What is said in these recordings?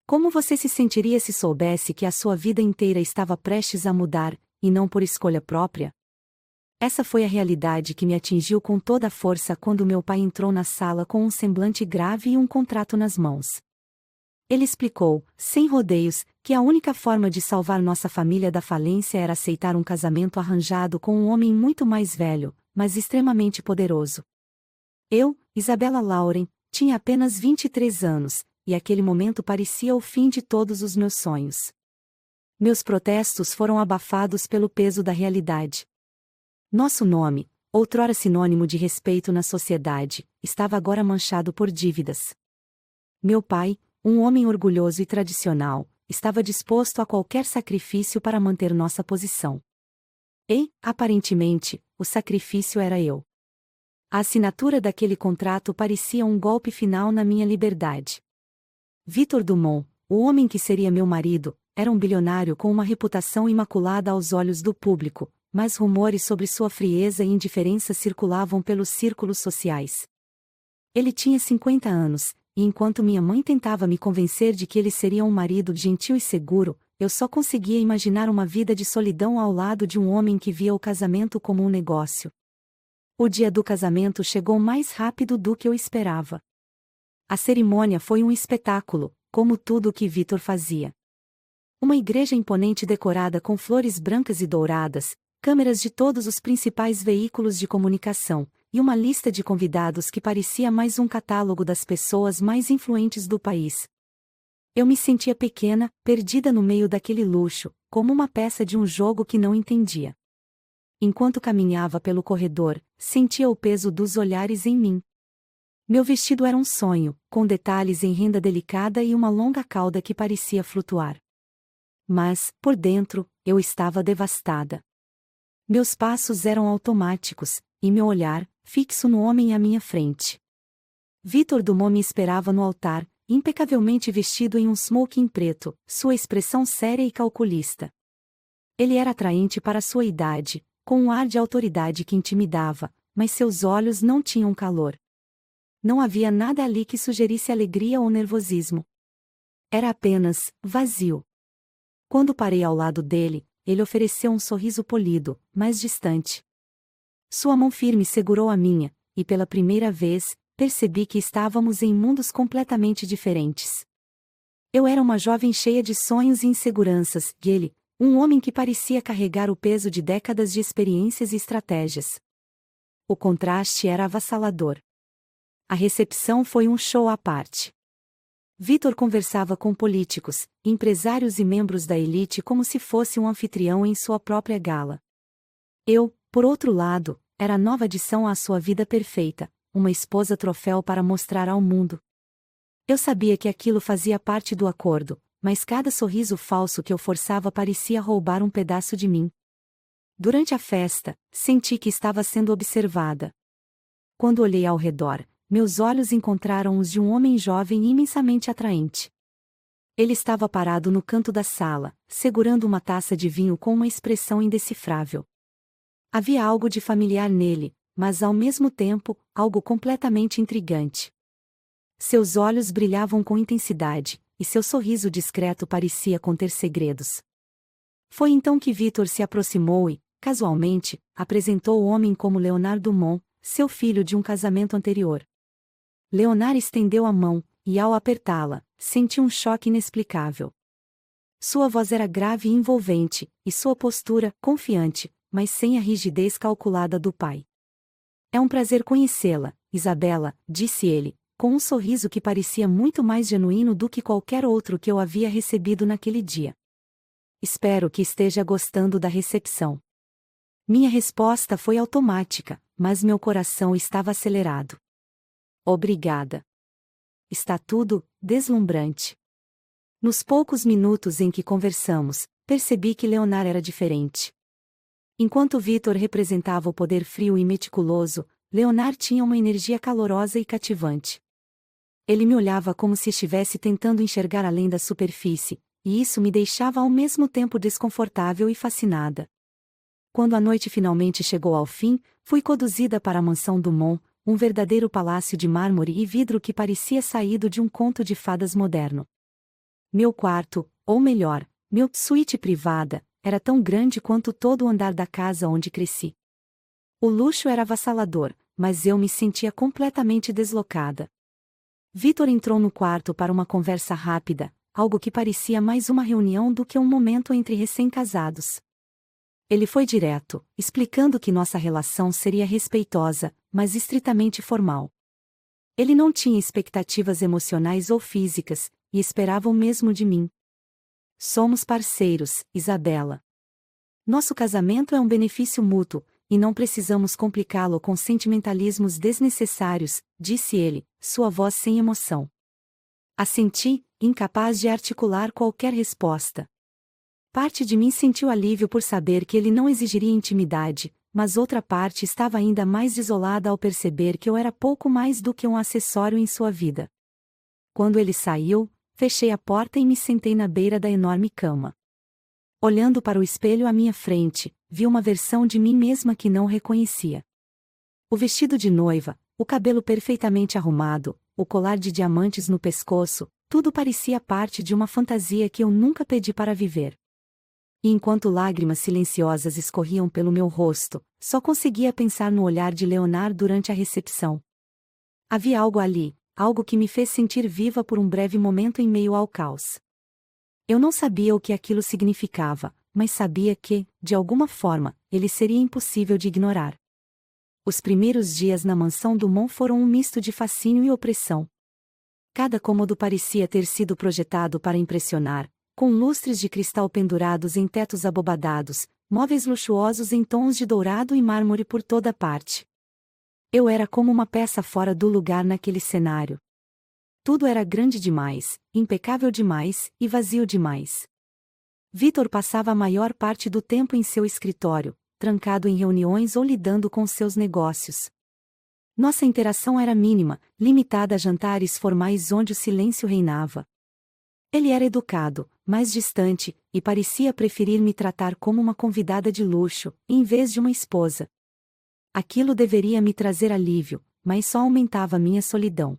Como você se sentiria se soubesse que a sua vida inteira estava prestes a mudar, e não por escolha própria? Essa foi a realidade que me atingiu com toda a força quando meu pai entrou na sala com um semblante grave e um contrato nas mãos. Ele explicou, sem rodeios, que a única forma de salvar nossa família da falência era aceitar um casamento arranjado com um homem muito mais velho, mas extremamente poderoso. Eu, Isabella Lauren, tinha apenas 23 anos, e aquele momento parecia o fim de todos os meus sonhos. Meus protestos foram abafados pelo peso da realidade. Nosso nome, outrora sinônimo de respeito na sociedade, estava agora manchado por dívidas. Meu pai, um homem orgulhoso e tradicional, estava disposto a qualquer sacrifício para manter nossa posição. E, aparentemente, o sacrifício era eu. A assinatura daquele contrato parecia um golpe final na minha liberdade. Victor Dumont, o homem que seria meu marido, era um bilionário com uma reputação imaculada aos olhos do público, mas rumores sobre sua frieza e indiferença circulavam pelos círculos sociais. Ele tinha 50 anos, e enquanto minha mãe tentava me convencer de que ele seria um marido gentil e seguro, eu só conseguia imaginar uma vida de solidão ao lado de um homem que via o casamento como um negócio. O dia do casamento chegou mais rápido do que eu esperava. A cerimônia foi um espetáculo, como tudo o que Victor fazia. Uma igreja imponente decorada com flores brancas e douradas, câmeras de todos os principais veículos de comunicação, e uma lista de convidados que parecia mais um catálogo das pessoas mais influentes do país. Eu me sentia pequena, perdida no meio daquele luxo, como uma peça de um jogo que não entendia. Enquanto caminhava pelo corredor, sentia o peso dos olhares em mim. Meu vestido era um sonho, com detalhes em renda delicada e uma longa cauda que parecia flutuar. Mas, por dentro, eu estava devastada. Meus passos eram automáticos, e meu olhar, fixo no homem à minha frente. Victor Dumont me esperava no altar, impecavelmente vestido em um smoking preto, sua expressão séria e calculista. Ele era atraente para sua idade, com um ar de autoridade que intimidava, mas seus olhos não tinham calor. Não havia nada ali que sugerisse alegria ou nervosismo. Era apenas vazio. Quando parei ao lado dele, ele ofereceu um sorriso polido, mas distante. Sua mão firme segurou a minha, e pela primeira vez, percebi que estávamos em mundos completamente diferentes. Eu era uma jovem cheia de sonhos e inseguranças, e ele, um homem que parecia carregar o peso de décadas de experiências e estratégias. O contraste era avassalador. A recepção foi um show à parte. Victor conversava com políticos, empresários e membros da elite como se fosse um anfitrião em sua própria gala. Eu, por outro lado, era a nova adição à sua vida perfeita, uma esposa troféu para mostrar ao mundo. Eu sabia que aquilo fazia parte do acordo, mas cada sorriso falso que eu forçava parecia roubar um pedaço de mim. Durante a festa, senti que estava sendo observada. Quando olhei ao redor, meus olhos encontraram os de um homem jovem e imensamente atraente. Ele estava parado no canto da sala, segurando uma taça de vinho com uma expressão indecifrável. Havia algo de familiar nele, mas ao mesmo tempo, algo completamente intrigante. Seus olhos brilhavam com intensidade, e seu sorriso discreto parecia conter segredos. Foi então que Victor se aproximou e, casualmente, apresentou o homem como Leonard Dumont, seu filho de um casamento anterior. Leonard estendeu a mão, e ao apertá-la, senti um choque inexplicável. Sua voz era grave e envolvente, e sua postura, confiante, mas sem a rigidez calculada do pai. É um prazer conhecê-la, Isabella, disse ele, com um sorriso que parecia muito mais genuíno do que qualquer outro que eu havia recebido naquele dia. Espero que esteja gostando da recepção. Minha resposta foi automática, mas meu coração estava acelerado. Obrigada. Está tudo deslumbrante. Nos poucos minutos em que conversamos, percebi que Leonard era diferente. Enquanto Victor representava o poder frio e meticuloso, Leonard tinha uma energia calorosa e cativante. Ele me olhava como se estivesse tentando enxergar além da superfície, e isso me deixava ao mesmo tempo desconfortável e fascinada. Quando a noite finalmente chegou ao fim, fui conduzida para a mansão Dumont, um verdadeiro palácio de mármore e vidro que parecia saído de um conto de fadas moderno. Meu quarto, ou melhor, minha suíte privada, era tão grande quanto todo o andar da casa onde cresci. O luxo era avassalador, mas eu me sentia completamente deslocada. Vitor entrou no quarto para uma conversa rápida, algo que parecia mais uma reunião do que um momento entre recém-casados. Ele foi direto, explicando que nossa relação seria respeitosa, mas estritamente formal. Ele não tinha expectativas emocionais ou físicas, e esperava o mesmo de mim. Somos parceiros, Isabela. Nosso casamento é um benefício mútuo, e não precisamos complicá-lo com sentimentalismos desnecessários, disse ele, sua voz sem emoção. Assenti, incapaz de articular qualquer resposta. Parte de mim sentiu alívio por saber que ele não exigiria intimidade, mas outra parte estava ainda mais desolada ao perceber que eu era pouco mais do que um acessório em sua vida. Quando ele saiu, fechei a porta e me sentei na beira da enorme cama. Olhando para o espelho à minha frente, vi uma versão de mim mesma que não reconhecia. O vestido de noiva, o cabelo perfeitamente arrumado, o colar de diamantes no pescoço, tudo parecia parte de uma fantasia que eu nunca pedi para viver. E enquanto lágrimas silenciosas escorriam pelo meu rosto, só conseguia pensar no olhar de Leonard durante a recepção. Havia algo ali, algo que me fez sentir viva por um breve momento em meio ao caos. Eu não sabia o que aquilo significava, mas sabia que, de alguma forma, ele seria impossível de ignorar. Os primeiros dias na mansão Dumont foram um misto de fascínio e opressão. Cada cômodo parecia ter sido projetado para impressionar, com lustres de cristal pendurados em tetos abobadados, móveis luxuosos em tons de dourado e mármore por toda parte. Eu era como uma peça fora do lugar naquele cenário. Tudo era grande demais, impecável demais e vazio demais. Vitor passava a maior parte do tempo em seu escritório, trancado em reuniões ou lidando com seus negócios. Nossa interação era mínima, limitada a jantares formais onde o silêncio reinava. Ele era educado, mais distante, e parecia preferir me tratar como uma convidada de luxo, em vez de uma esposa. Aquilo deveria me trazer alívio, mas só aumentava minha solidão.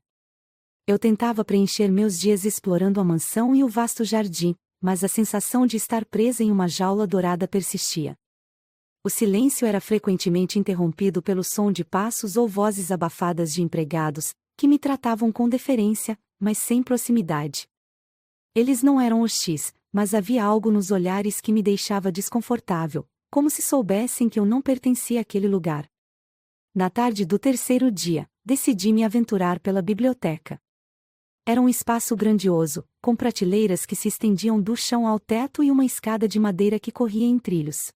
Eu tentava preencher meus dias explorando a mansão e o vasto jardim, mas a sensação de estar presa em uma jaula dourada persistia. O silêncio era frequentemente interrompido pelo som de passos ou vozes abafadas de empregados, que me tratavam com deferência, mas sem proximidade. Eles não eram hostis, mas havia algo nos olhares que me deixava desconfortável, como se soubessem que eu não pertencia àquele lugar. Na tarde do terceiro dia, decidi me aventurar pela biblioteca. Era um espaço grandioso, com prateleiras que se estendiam do chão ao teto e uma escada de madeira que corria em trilhos.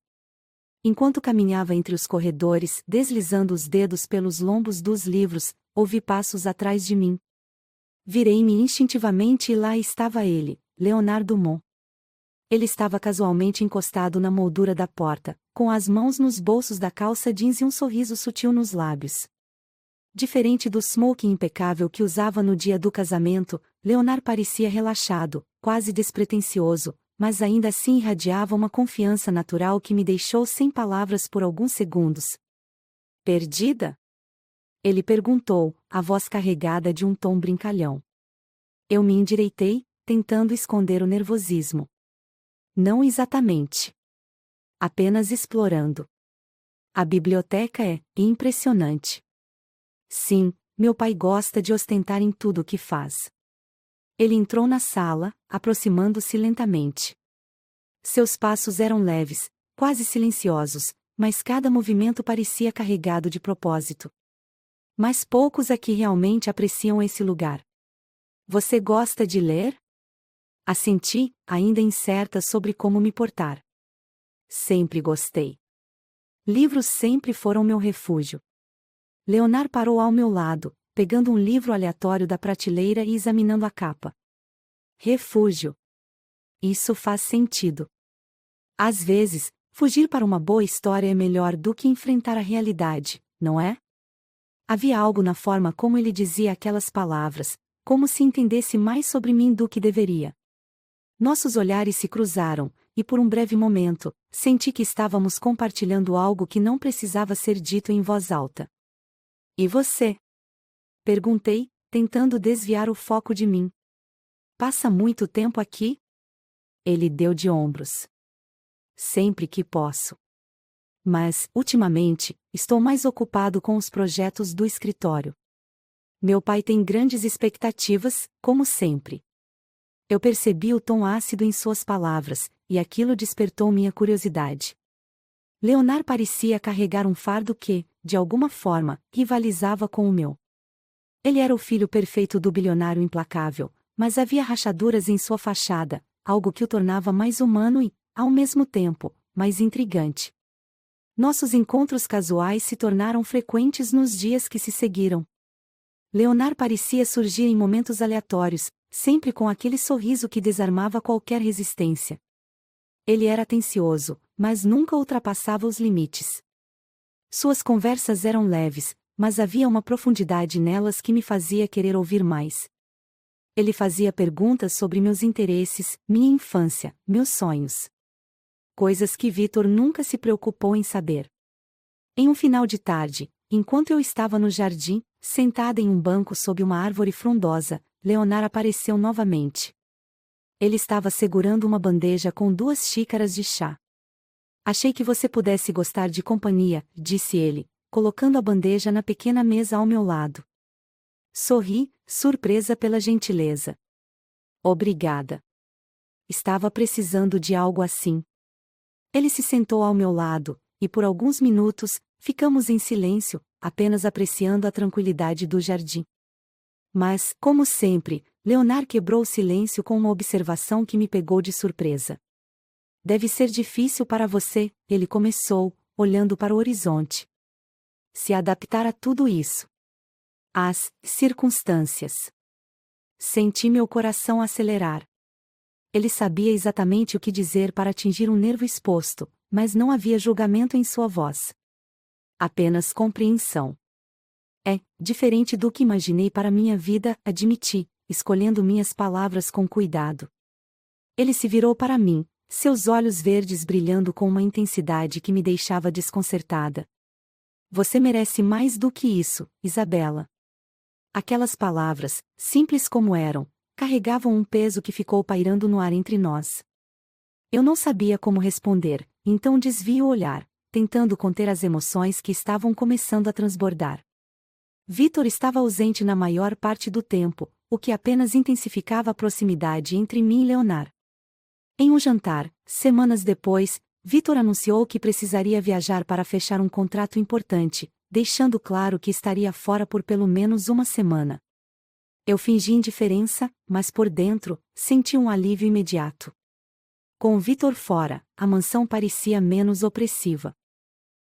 Enquanto caminhava entre os corredores, deslizando os dedos pelos lombos dos livros, ouvi passos atrás de mim. Virei-me instintivamente e lá estava ele, Leonard Dumont. Ele estava casualmente encostado na moldura da porta, com as mãos nos bolsos da calça jeans e um sorriso sutil nos lábios. Diferente do smoking impecável que usava no dia do casamento, Leonard parecia relaxado, quase despretensioso, mas ainda assim irradiava uma confiança natural que me deixou sem palavras por alguns segundos. Perdida? Ele perguntou, a voz carregada de um tom brincalhão. Eu me endireitei, tentando esconder o nervosismo. Não exatamente. Apenas explorando. A biblioteca é impressionante. Sim, meu pai gosta de ostentar em tudo o que faz. Ele entrou na sala, aproximando-se lentamente. Seus passos eram leves, quase silenciosos, mas cada movimento parecia carregado de propósito. Mas poucos aqui realmente apreciam esse lugar. Você gosta de ler? Assenti, ainda incerta sobre como me portar. Sempre gostei. Livros sempre foram meu refúgio. Leonard parou ao meu lado, pegando um livro aleatório da prateleira e examinando a capa. Refúgio. Isso faz sentido. Às vezes, fugir para uma boa história é melhor do que enfrentar a realidade, não é? Havia algo na forma como ele dizia aquelas palavras, como se entendesse mais sobre mim do que deveria. Nossos olhares se cruzaram, e por um breve momento, senti que estávamos compartilhando algo que não precisava ser dito em voz alta. E você? Perguntei, tentando desviar o foco de mim. passa muito tempo aqui? Ele deu de ombros. Sempre que posso. Mas, ultimamente, estou mais ocupado com os projetos do escritório. Meu pai tem grandes expectativas, como sempre. Eu percebi o tom ácido em suas palavras, e aquilo despertou minha curiosidade. Leonard parecia carregar um fardo que, de alguma forma, rivalizava com o meu. Ele era o filho perfeito do bilionário implacável, mas havia rachaduras em sua fachada, algo que o tornava mais humano e, ao mesmo tempo, mais intrigante. Nossos encontros casuais se tornaram frequentes nos dias que se seguiram. Leonard parecia surgir em momentos aleatórios, sempre com aquele sorriso que desarmava qualquer resistência. Ele era atencioso, mas nunca ultrapassava os limites. Suas conversas eram leves, mas havia uma profundidade nelas que me fazia querer ouvir mais. Ele fazia perguntas sobre meus interesses, minha infância, meus sonhos. Coisas que Victor nunca se preocupou em saber. Em um final de tarde, enquanto eu estava no jardim, sentada em um banco sob uma árvore frondosa, Leonard apareceu novamente. Ele estava segurando uma bandeja com 2 xícaras de chá. Achei que você pudesse gostar de companhia, disse ele, colocando a bandeja na pequena mesa ao meu lado. Sorri, surpresa pela gentileza. Obrigada. Estava precisando de algo assim. Ele se sentou ao meu lado, e por alguns minutos, ficamos em silêncio, apenas apreciando a tranquilidade do jardim. Mas, como sempre, Leonard quebrou o silêncio com uma observação que me pegou de surpresa. Deve ser difícil para você, ele começou, olhando para o horizonte. Se adaptar a tudo isso. Às circunstâncias. Senti meu coração acelerar. Ele sabia exatamente o que dizer para atingir um nervo exposto, mas não havia julgamento em sua voz. Apenas compreensão. É diferente do que imaginei para minha vida, admiti, escolhendo minhas palavras com cuidado. Ele se virou para mim, seus olhos verdes brilhando com uma intensidade que me deixava desconcertada. Você merece mais do que isso, Isabela. Aquelas palavras, simples como eram, carregavam um peso que ficou pairando no ar entre nós. Eu não sabia como responder, então desviei o olhar, tentando conter as emoções que estavam começando a transbordar. Victor estava ausente na maior parte do tempo, o que apenas intensificava a proximidade entre mim e Leonard. Em um jantar, semanas depois, Victor anunciou que precisaria viajar para fechar um contrato importante, deixando claro que estaria fora por pelo menos uma semana. Eu fingi indiferença, mas por dentro, senti um alívio imediato. Com Victor fora, a mansão parecia menos opressiva.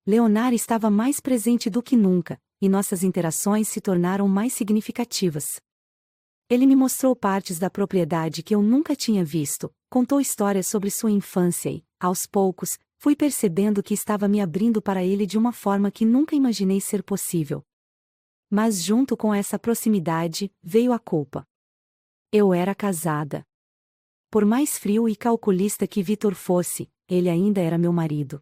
Leonard estava mais presente do que nunca, e nossas interações se tornaram mais significativas. Ele me mostrou partes da propriedade que eu nunca tinha visto, contou histórias sobre sua infância e, aos poucos, fui percebendo que estava me abrindo para ele de uma forma que nunca imaginei ser possível. Mas junto com essa proximidade, veio a culpa. Eu era casada. Por mais frio e calculista que Victor fosse, ele ainda era meu marido.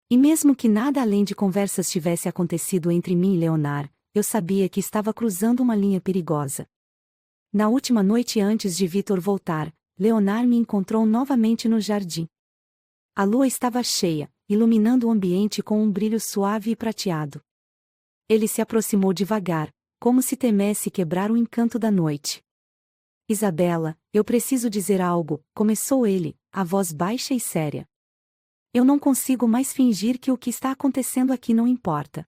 E mesmo que nada além de conversas tivesse acontecido entre mim e Leonard, eu sabia que estava cruzando uma linha perigosa. Na última noite antes de Victor voltar, Leonard me encontrou novamente no jardim. A lua estava cheia, iluminando o ambiente com um brilho suave e prateado. Ele se aproximou devagar, como se temesse quebrar o encanto da noite. Isabela, eu preciso dizer algo, começou ele, a voz baixa e séria. Eu não consigo mais fingir que o que está acontecendo aqui não importa.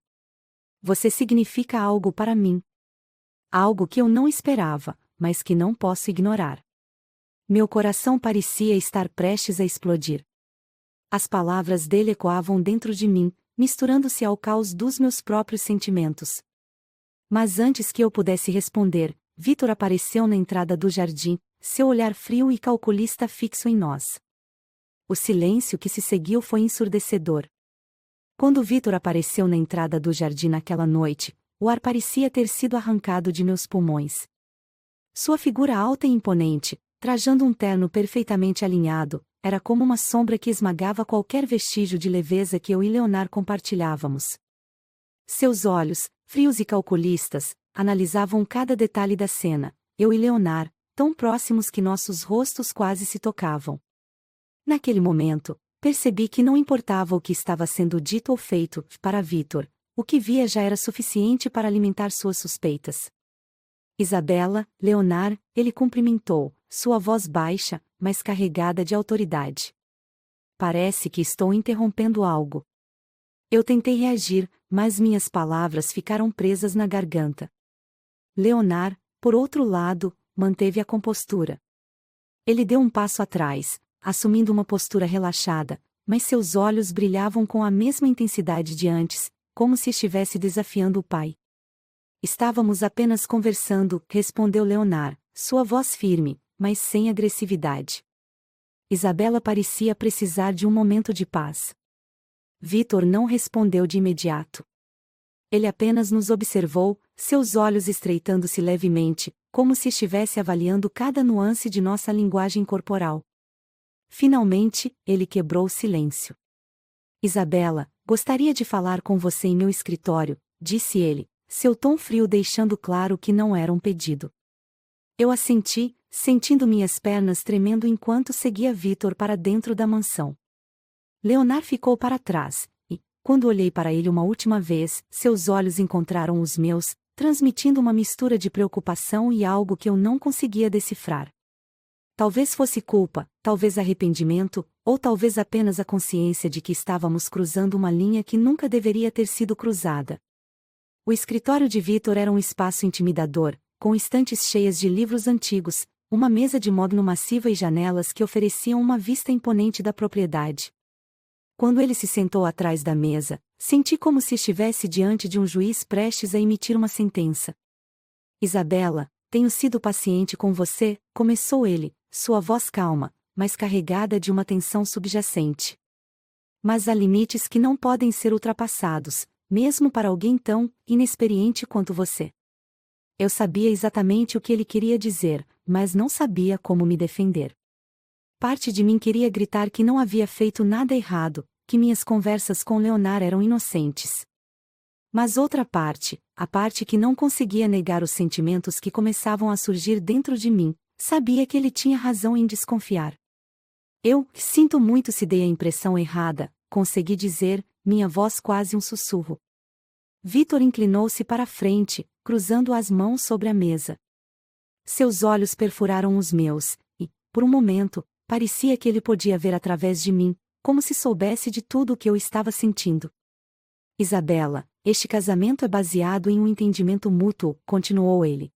Você significa algo para mim. Algo que eu não esperava, mas que não posso ignorar. Meu coração parecia estar prestes a explodir. As palavras dele ecoavam dentro de mim, misturando-se ao caos dos meus próprios sentimentos. Mas antes que eu pudesse responder, Victor apareceu na entrada do jardim, seu olhar frio e calculista fixo em nós. O silêncio que se seguiu foi ensurdecedor. Quando Victor apareceu na entrada do jardim naquela noite, o ar parecia ter sido arrancado de meus pulmões. Sua figura alta e imponente, trajando um terno perfeitamente alinhado, era como uma sombra que esmagava qualquer vestígio de leveza que eu e Leonard compartilhávamos. Seus olhos, frios e calculistas, analisavam cada detalhe da cena, eu e Leonard, tão próximos que nossos rostos quase se tocavam. Naquele momento, percebi que não importava o que estava sendo dito ou feito, para Vitor, o que via já era suficiente para alimentar suas suspeitas. Isabela, Leonard, ele cumprimentou, sua voz baixa, mas carregada de autoridade. Parece que estou interrompendo algo. Eu tentei reagir, mas minhas palavras ficaram presas na garganta. Leonard, por outro lado, manteve a compostura. Ele deu um passo atrás, assumindo uma postura relaxada, mas seus olhos brilhavam com a mesma intensidade de antes, como se estivesse desafiando o pai. Estávamos apenas conversando, respondeu Leonard, sua voz firme, mas sem agressividade. Isabela parecia precisar de um momento de paz. Vitor não respondeu de imediato. Ele apenas nos observou, seus olhos estreitando-se levemente, como se estivesse avaliando cada nuance de nossa linguagem corporal. Finalmente, ele quebrou o silêncio. Isabela, gostaria de falar com você em meu escritório, disse ele, seu tom frio deixando claro que não era um pedido. Eu assenti, sentindo minhas pernas tremendo enquanto seguia Vitor para dentro da mansão. Leonard ficou para trás, e, quando olhei para ele uma última vez, seus olhos encontraram os meus, transmitindo uma mistura de preocupação e algo que eu não conseguia decifrar. Talvez fosse culpa, talvez arrependimento, ou talvez apenas a consciência de que estávamos cruzando uma linha que nunca deveria ter sido cruzada. O escritório de Vitor era um espaço intimidador, com estantes cheias de livros antigos, uma mesa de mogno massiva e janelas que ofereciam uma vista imponente da propriedade. Quando ele se sentou atrás da mesa, senti como se estivesse diante de um juiz prestes a emitir uma sentença. Isabela, tenho sido paciente com você, começou ele, sua voz calma, mas carregada de uma tensão subjacente. Mas há limites que não podem ser ultrapassados, mesmo para alguém tão inexperiente quanto você. Eu sabia exatamente o que ele queria dizer, mas não sabia como me defender. Parte de mim queria gritar que não havia feito nada errado, que minhas conversas com Leonard eram inocentes. Mas outra parte, a parte que não conseguia negar os sentimentos que começavam a surgir dentro de mim, sabia que ele tinha razão em desconfiar. Eu, sinto muito se dei a impressão errada, consegui dizer, minha voz quase um sussurro. Vitor inclinou-se para a frente, cruzando as mãos sobre a mesa. Seus olhos perfuraram os meus, e, por um momento, parecia que ele podia ver através de mim, como se soubesse de tudo o que eu estava sentindo. Isabela, este casamento é baseado em um entendimento mútuo, continuou ele.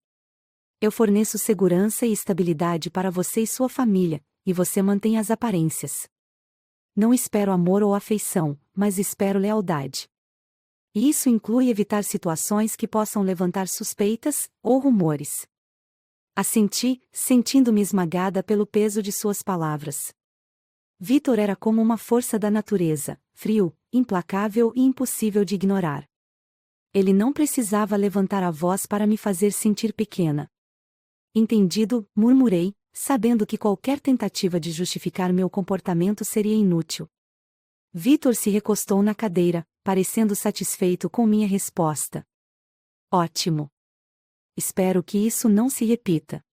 Eu forneço segurança e estabilidade para você e sua família, e você mantém as aparências. Não espero amor ou afeição, mas espero lealdade. E isso inclui evitar situações que possam levantar suspeitas ou rumores. Assenti, sentindo-me esmagada pelo peso de suas palavras. Vitor era como uma força da natureza, frio, implacável e impossível de ignorar. Ele não precisava levantar a voz para me fazer sentir pequena. Entendido, murmurei, sabendo que qualquer tentativa de justificar meu comportamento seria inútil. Vitor se recostou na cadeira, parecendo satisfeito com minha resposta. Ótimo. Espero que isso não se repita.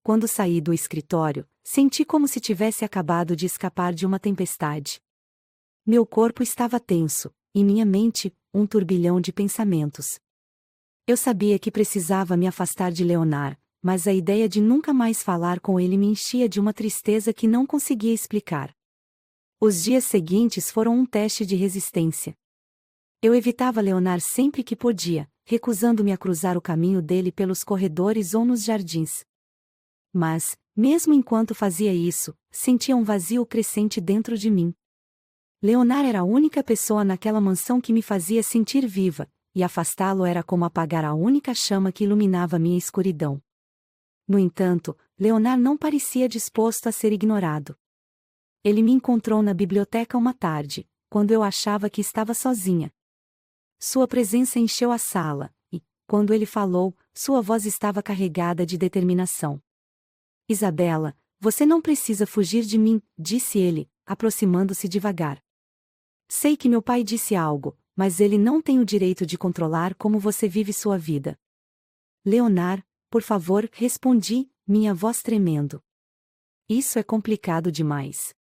Quando saí do escritório, senti como se tivesse acabado de escapar de uma tempestade. Meu corpo estava tenso, e minha mente, um turbilhão de pensamentos. Eu sabia que precisava me afastar de Leonard, mas a ideia de nunca mais falar com ele me enchia de uma tristeza que não conseguia explicar. Os dias seguintes foram um teste de resistência. Eu evitava Leonard sempre que podia, recusando-me a cruzar o caminho dele pelos corredores ou nos jardins. Mas, mesmo enquanto fazia isso, sentia um vazio crescente dentro de mim. Leonard era a única pessoa naquela mansão que me fazia sentir viva, e afastá-lo era como apagar a única chama que iluminava minha escuridão. No entanto, Leonard não parecia disposto a ser ignorado. Ele me encontrou na biblioteca uma tarde, quando eu achava que estava sozinha. Sua presença encheu a sala, e, quando ele falou, sua voz estava carregada de determinação. Isabela, você não precisa fugir de mim, disse ele, aproximando-se devagar. Sei que meu pai disse algo, mas ele não tem o direito de controlar como você vive sua vida. Leonard, por favor, respondi, minha voz tremendo. Isso é complicado demais.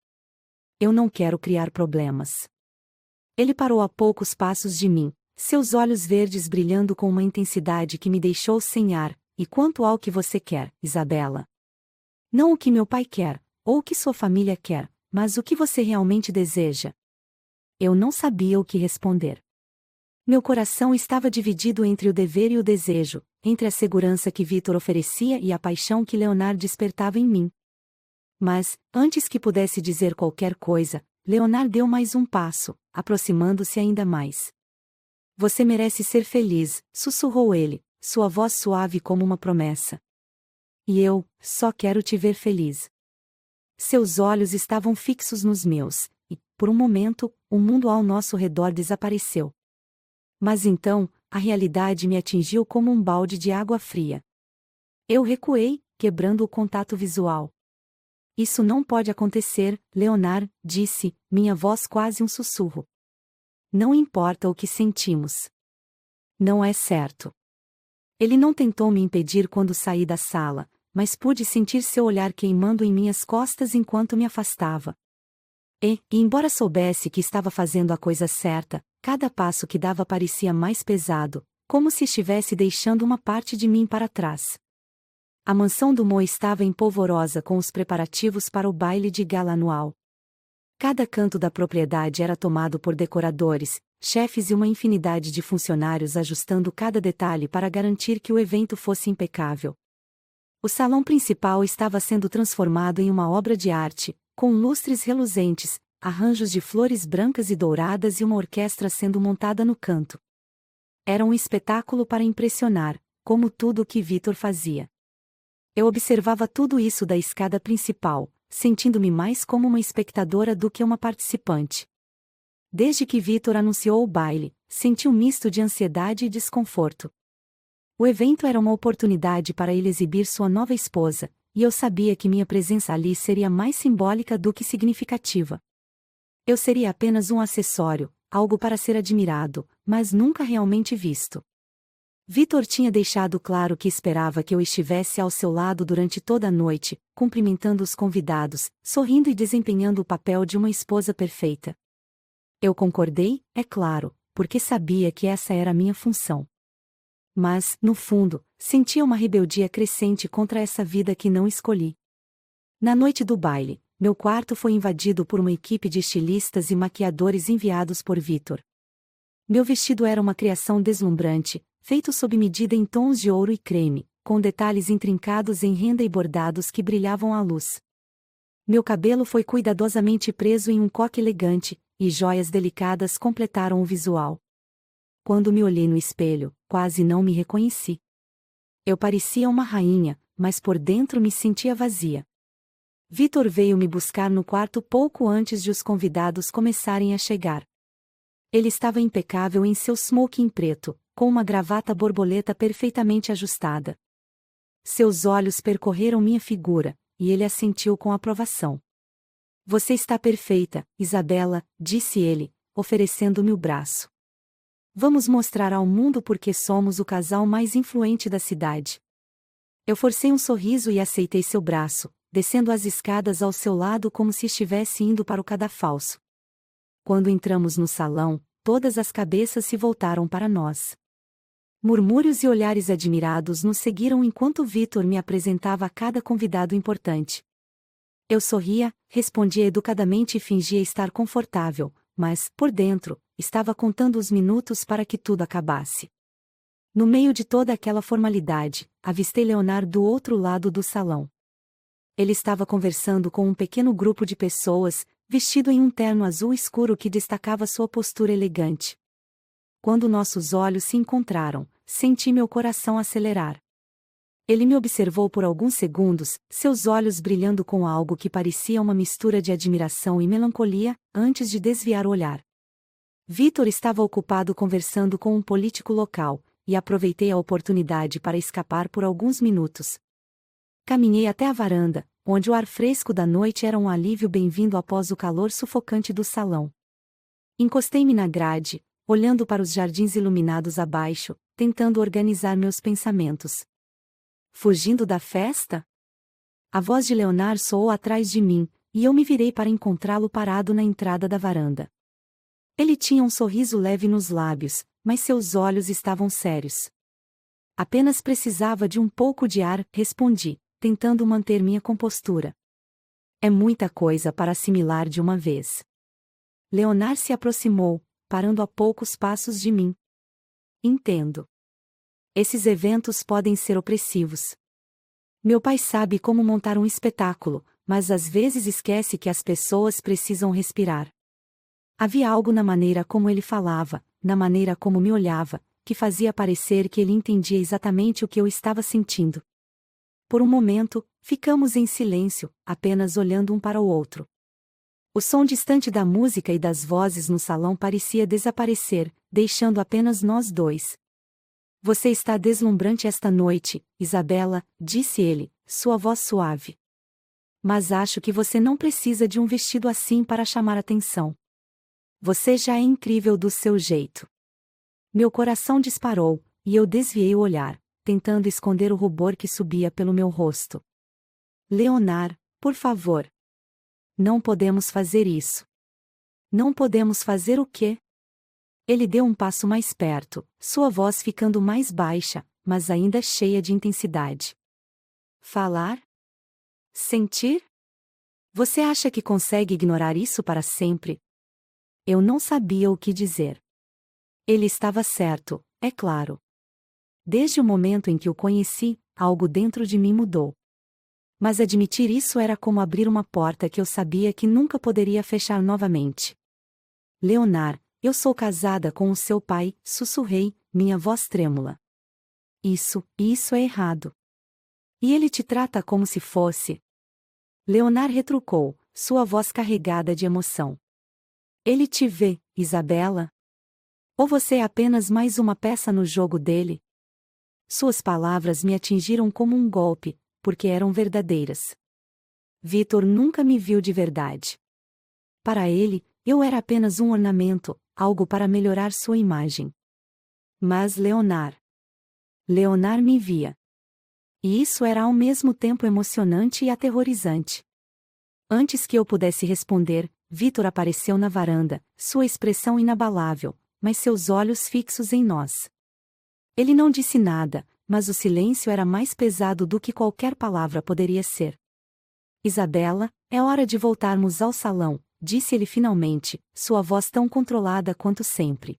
Eu não quero criar problemas. Ele parou a poucos passos de mim, seus olhos verdes brilhando com uma intensidade que me deixou sem ar. E quanto ao que você quer, Isabela? Não o que meu pai quer, ou o que sua família quer, mas o que você realmente deseja. Eu não sabia o que responder. Meu coração estava dividido entre o dever e o desejo, entre a segurança que Vitor oferecia e a paixão que Leonard despertava em mim. Mas, antes que pudesse dizer qualquer coisa, Leonard deu mais um passo, aproximando-se ainda mais. Você merece ser feliz, sussurrou ele, sua voz suave como uma promessa. E eu, só quero te ver feliz. Seus olhos estavam fixos nos meus, e, por um momento, o mundo ao nosso redor desapareceu. Mas então, a realidade me atingiu como um balde de água fria. Eu recuei, quebrando o contato visual. Isso não pode acontecer, Leonard, disse, minha voz quase um sussurro. Não importa o que sentimos. Não é certo. Ele não tentou me impedir quando saí da sala, mas pude sentir seu olhar queimando em minhas costas enquanto me afastava. E, embora soubesse que estava fazendo a coisa certa, cada passo que dava parecia mais pesado, como se estivesse deixando uma parte de mim para trás. A mansão do Mo estava empolvorosa com os preparativos para o baile de gala anual. Cada canto da propriedade era tomado por decoradores, chefes e uma infinidade de funcionários ajustando cada detalhe para garantir que o evento fosse impecável. O salão principal estava sendo transformado em uma obra de arte, com lustres reluzentes, arranjos de flores brancas e douradas e uma orquestra sendo montada no canto. Era um espetáculo para impressionar, como tudo o que Vitor fazia. Eu observava tudo isso da escada principal, sentindo-me mais como uma espectadora do que uma participante. Desde que Vitor anunciou o baile, senti um misto de ansiedade e desconforto. O evento era uma oportunidade para ele exibir sua nova esposa, e eu sabia que minha presença ali seria mais simbólica do que significativa. Eu seria apenas um acessório, algo para ser admirado, mas nunca realmente visto. Vitor tinha deixado claro que esperava que eu estivesse ao seu lado durante toda a noite, cumprimentando os convidados, sorrindo e desempenhando o papel de uma esposa perfeita. Eu concordei, é claro, porque sabia que essa era a minha função. Mas, no fundo, sentia uma rebeldia crescente contra essa vida que não escolhi. Na noite do baile, meu quarto foi invadido por uma equipe de estilistas e maquiadores enviados por Vitor. Meu vestido era uma criação deslumbrante, feito sob medida em tons de ouro e creme, com detalhes intrincados em renda e bordados que brilhavam à luz. Meu cabelo foi cuidadosamente preso em um coque elegante, e joias delicadas completaram o visual. Quando me olhei no espelho, quase não me reconheci. Eu parecia uma rainha, mas por dentro me sentia vazia. Vitor veio me buscar no quarto pouco antes de os convidados começarem a chegar. Ele estava impecável em seu smoking preto, com uma gravata borboleta perfeitamente ajustada. Seus olhos percorreram minha figura, e ele assentiu com aprovação. Você está perfeita, Isabela, disse ele, oferecendo-me o braço. Vamos mostrar ao mundo porque somos o casal mais influente da cidade. Eu forcei um sorriso e aceitei seu braço, descendo as escadas ao seu lado como se estivesse indo para o cadafalso. Quando entramos no salão, todas as cabeças se voltaram para nós. Murmúrios e olhares admirados nos seguiram enquanto Vitor me apresentava a cada convidado importante. Eu sorria, respondia educadamente e fingia estar confortável, mas, por dentro, estava contando os minutos para que tudo acabasse. No meio de toda aquela formalidade, avistei Leonard do outro lado do salão. Ele estava conversando com um pequeno grupo de pessoas, vestido em um terno azul escuro que destacava sua postura elegante. Quando nossos olhos se encontraram, senti meu coração acelerar. Ele me observou por alguns segundos, seus olhos brilhando com algo que parecia uma mistura de admiração e melancolia, antes de desviar o olhar. Vitor estava ocupado conversando com um político local, e aproveitei a oportunidade para escapar por alguns minutos. Caminhei até a varanda, onde o ar fresco da noite era um alívio bem-vindo após o calor sufocante do salão. Encostei-me na grade, olhando para os jardins iluminados abaixo, tentando organizar meus pensamentos. Fugindo da festa? A voz de Leonard soou atrás de mim, e eu me virei para encontrá-lo parado na entrada da varanda. Ele tinha um sorriso leve nos lábios, mas seus olhos estavam sérios. Apenas precisava de um pouco de ar, respondi, tentando manter minha compostura. É muita coisa para assimilar de uma vez. Leonard se aproximou, parando a poucos passos de mim. Entendo. Esses eventos podem ser opressivos. Meu pai sabe como montar um espetáculo, mas às vezes esquece que as pessoas precisam respirar. Havia algo na maneira como ele falava, na maneira como me olhava, que fazia parecer que ele entendia exatamente o que eu estava sentindo. Por um momento, ficamos em silêncio, apenas olhando um para o outro. O som distante da música e das vozes no salão parecia desaparecer, deixando apenas nós dois. Você está deslumbrante esta noite, Isabela, disse ele, sua voz suave. Mas acho que você não precisa de um vestido assim para chamar atenção. Você já é incrível do seu jeito. Meu coração disparou, e eu desviei o olhar, tentando esconder o rubor que subia pelo meu rosto. Leonard, por favor. Não podemos fazer isso. Não podemos fazer o quê? Ele deu um passo mais perto, sua voz ficando mais baixa, mas ainda cheia de intensidade. Falar? Sentir? Você acha que consegue ignorar isso para sempre? Eu não sabia o que dizer. Ele estava certo, é claro. Desde o momento em que o conheci, algo dentro de mim mudou. Mas admitir isso era como abrir uma porta que eu sabia que nunca poderia fechar novamente. Leonard, eu sou casada com o seu pai, sussurrei, minha voz trêmula. Isso é errado. E ele te trata como se fosse. Leonard retrucou, sua voz carregada de emoção. Ele te vê, Isabela? Ou você é apenas mais uma peça no jogo dele? Suas palavras me atingiram como um golpe, porque eram verdadeiras. Victor nunca me viu de verdade. Para ele, eu era apenas um ornamento, algo para melhorar sua imagem. Mas Leonard me via. E isso era ao mesmo tempo emocionante e aterrorizante. Antes que eu pudesse responder, Victor apareceu na varanda, sua expressão inabalável, mas seus olhos fixos em nós. Ele não disse nada, mas o silêncio era mais pesado do que qualquer palavra poderia ser. Isabela, é hora de voltarmos ao salão, disse ele finalmente, sua voz tão controlada quanto sempre.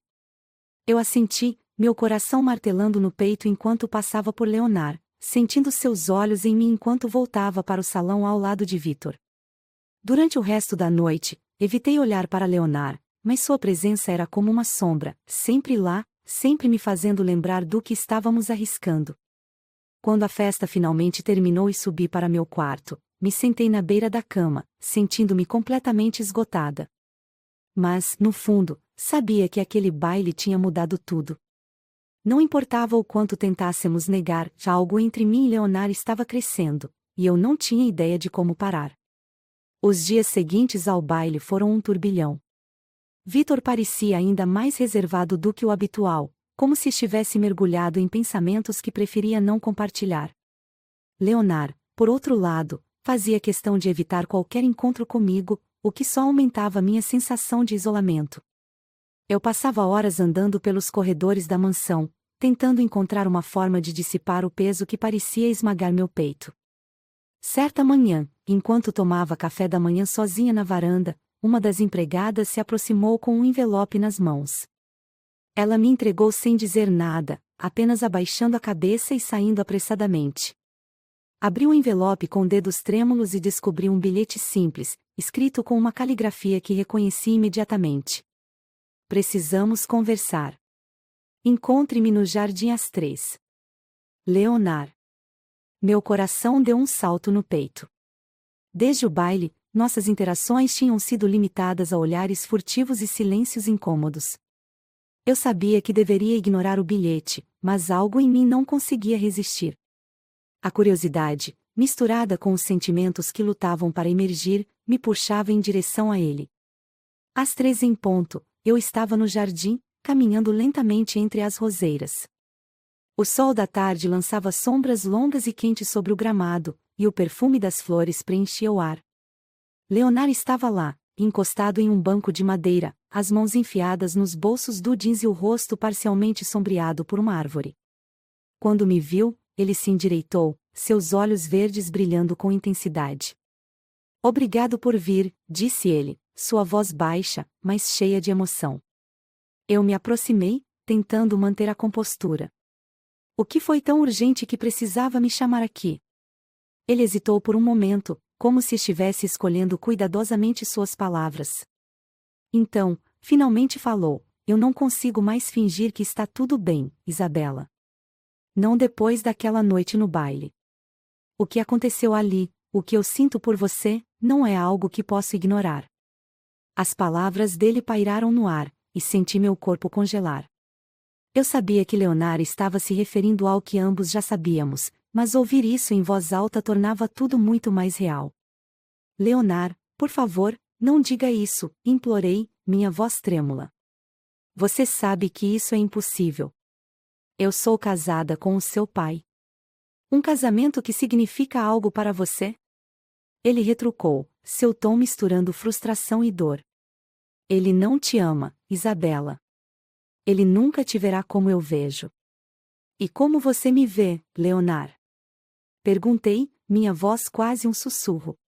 Eu assenti, meu coração martelando no peito enquanto passava por Leonard, sentindo seus olhos em mim enquanto voltava para o salão ao lado de Victor. Durante o resto da noite, evitei olhar para Leonard, mas sua presença era como uma sombra, sempre lá, sempre me fazendo lembrar do que estávamos arriscando. Quando a festa finalmente terminou e subi para meu quarto, me sentei na beira da cama, sentindo-me completamente esgotada. Mas, no fundo, sabia que aquele baile tinha mudado tudo. Não importava o quanto tentássemos negar, já algo entre mim e Leonard estava crescendo, e eu não tinha ideia de como parar. Os dias seguintes ao baile foram um turbilhão. Victor parecia ainda mais reservado do que o habitual, como se estivesse mergulhado em pensamentos que preferia não compartilhar. Leonard, por outro lado, fazia questão de evitar qualquer encontro comigo, o que só aumentava minha sensação de isolamento. Eu passava horas andando pelos corredores da mansão, tentando encontrar uma forma de dissipar o peso que parecia esmagar meu peito. Certa manhã, enquanto tomava café da manhã sozinha na varanda, uma das empregadas se aproximou com um envelope nas mãos. Ela me entregou sem dizer nada, apenas abaixando a cabeça e saindo apressadamente. Abri o envelope com dedos trêmulos e descobri um bilhete simples, escrito com uma caligrafia que reconheci imediatamente. Precisamos conversar. Encontre-me no Jardim às 3. Leonard. Meu coração deu um salto no peito. Desde o baile, nossas interações tinham sido limitadas a olhares furtivos e silêncios incômodos. Eu sabia que deveria ignorar o bilhete, mas algo em mim não conseguia resistir. A curiosidade, misturada com os sentimentos que lutavam para emergir, me puxava em direção a ele. Às 3 em ponto, eu estava no jardim, caminhando lentamente entre as roseiras. O sol da tarde lançava sombras longas e quentes sobre o gramado, e o perfume das flores preenchia o ar. Leonard estava lá, encostado em um banco de madeira, as mãos enfiadas nos bolsos do jeans e o rosto parcialmente sombreado por uma árvore. Quando me viu, ele se endireitou, seus olhos verdes brilhando com intensidade. Obrigado por vir, disse ele, sua voz baixa, mas cheia de emoção. Eu me aproximei, tentando manter a compostura. O que foi tão urgente que precisava me chamar aqui? Ele hesitou por um momento, como se estivesse escolhendo cuidadosamente suas palavras. Então, finalmente falou: eu não consigo mais fingir que está tudo bem, Isabela. Não depois daquela noite no baile. O que aconteceu ali, o que eu sinto por você, não é algo que posso ignorar. As palavras dele pairaram no ar, e senti meu corpo congelar. Eu sabia que Leonard estava se referindo ao que ambos já sabíamos, mas ouvir isso em voz alta tornava tudo muito mais real. Leonard, por favor, não diga isso, implorei, minha voz trêmula. Você sabe que isso é impossível. Eu sou casada com o seu pai. Um casamento que significa algo para você? Ele retrucou, seu tom misturando frustração e dor. Ele não te ama, Isabela. Ele nunca te verá como eu vejo. E como você me vê, Leonard? Perguntei, minha voz quase um sussurro.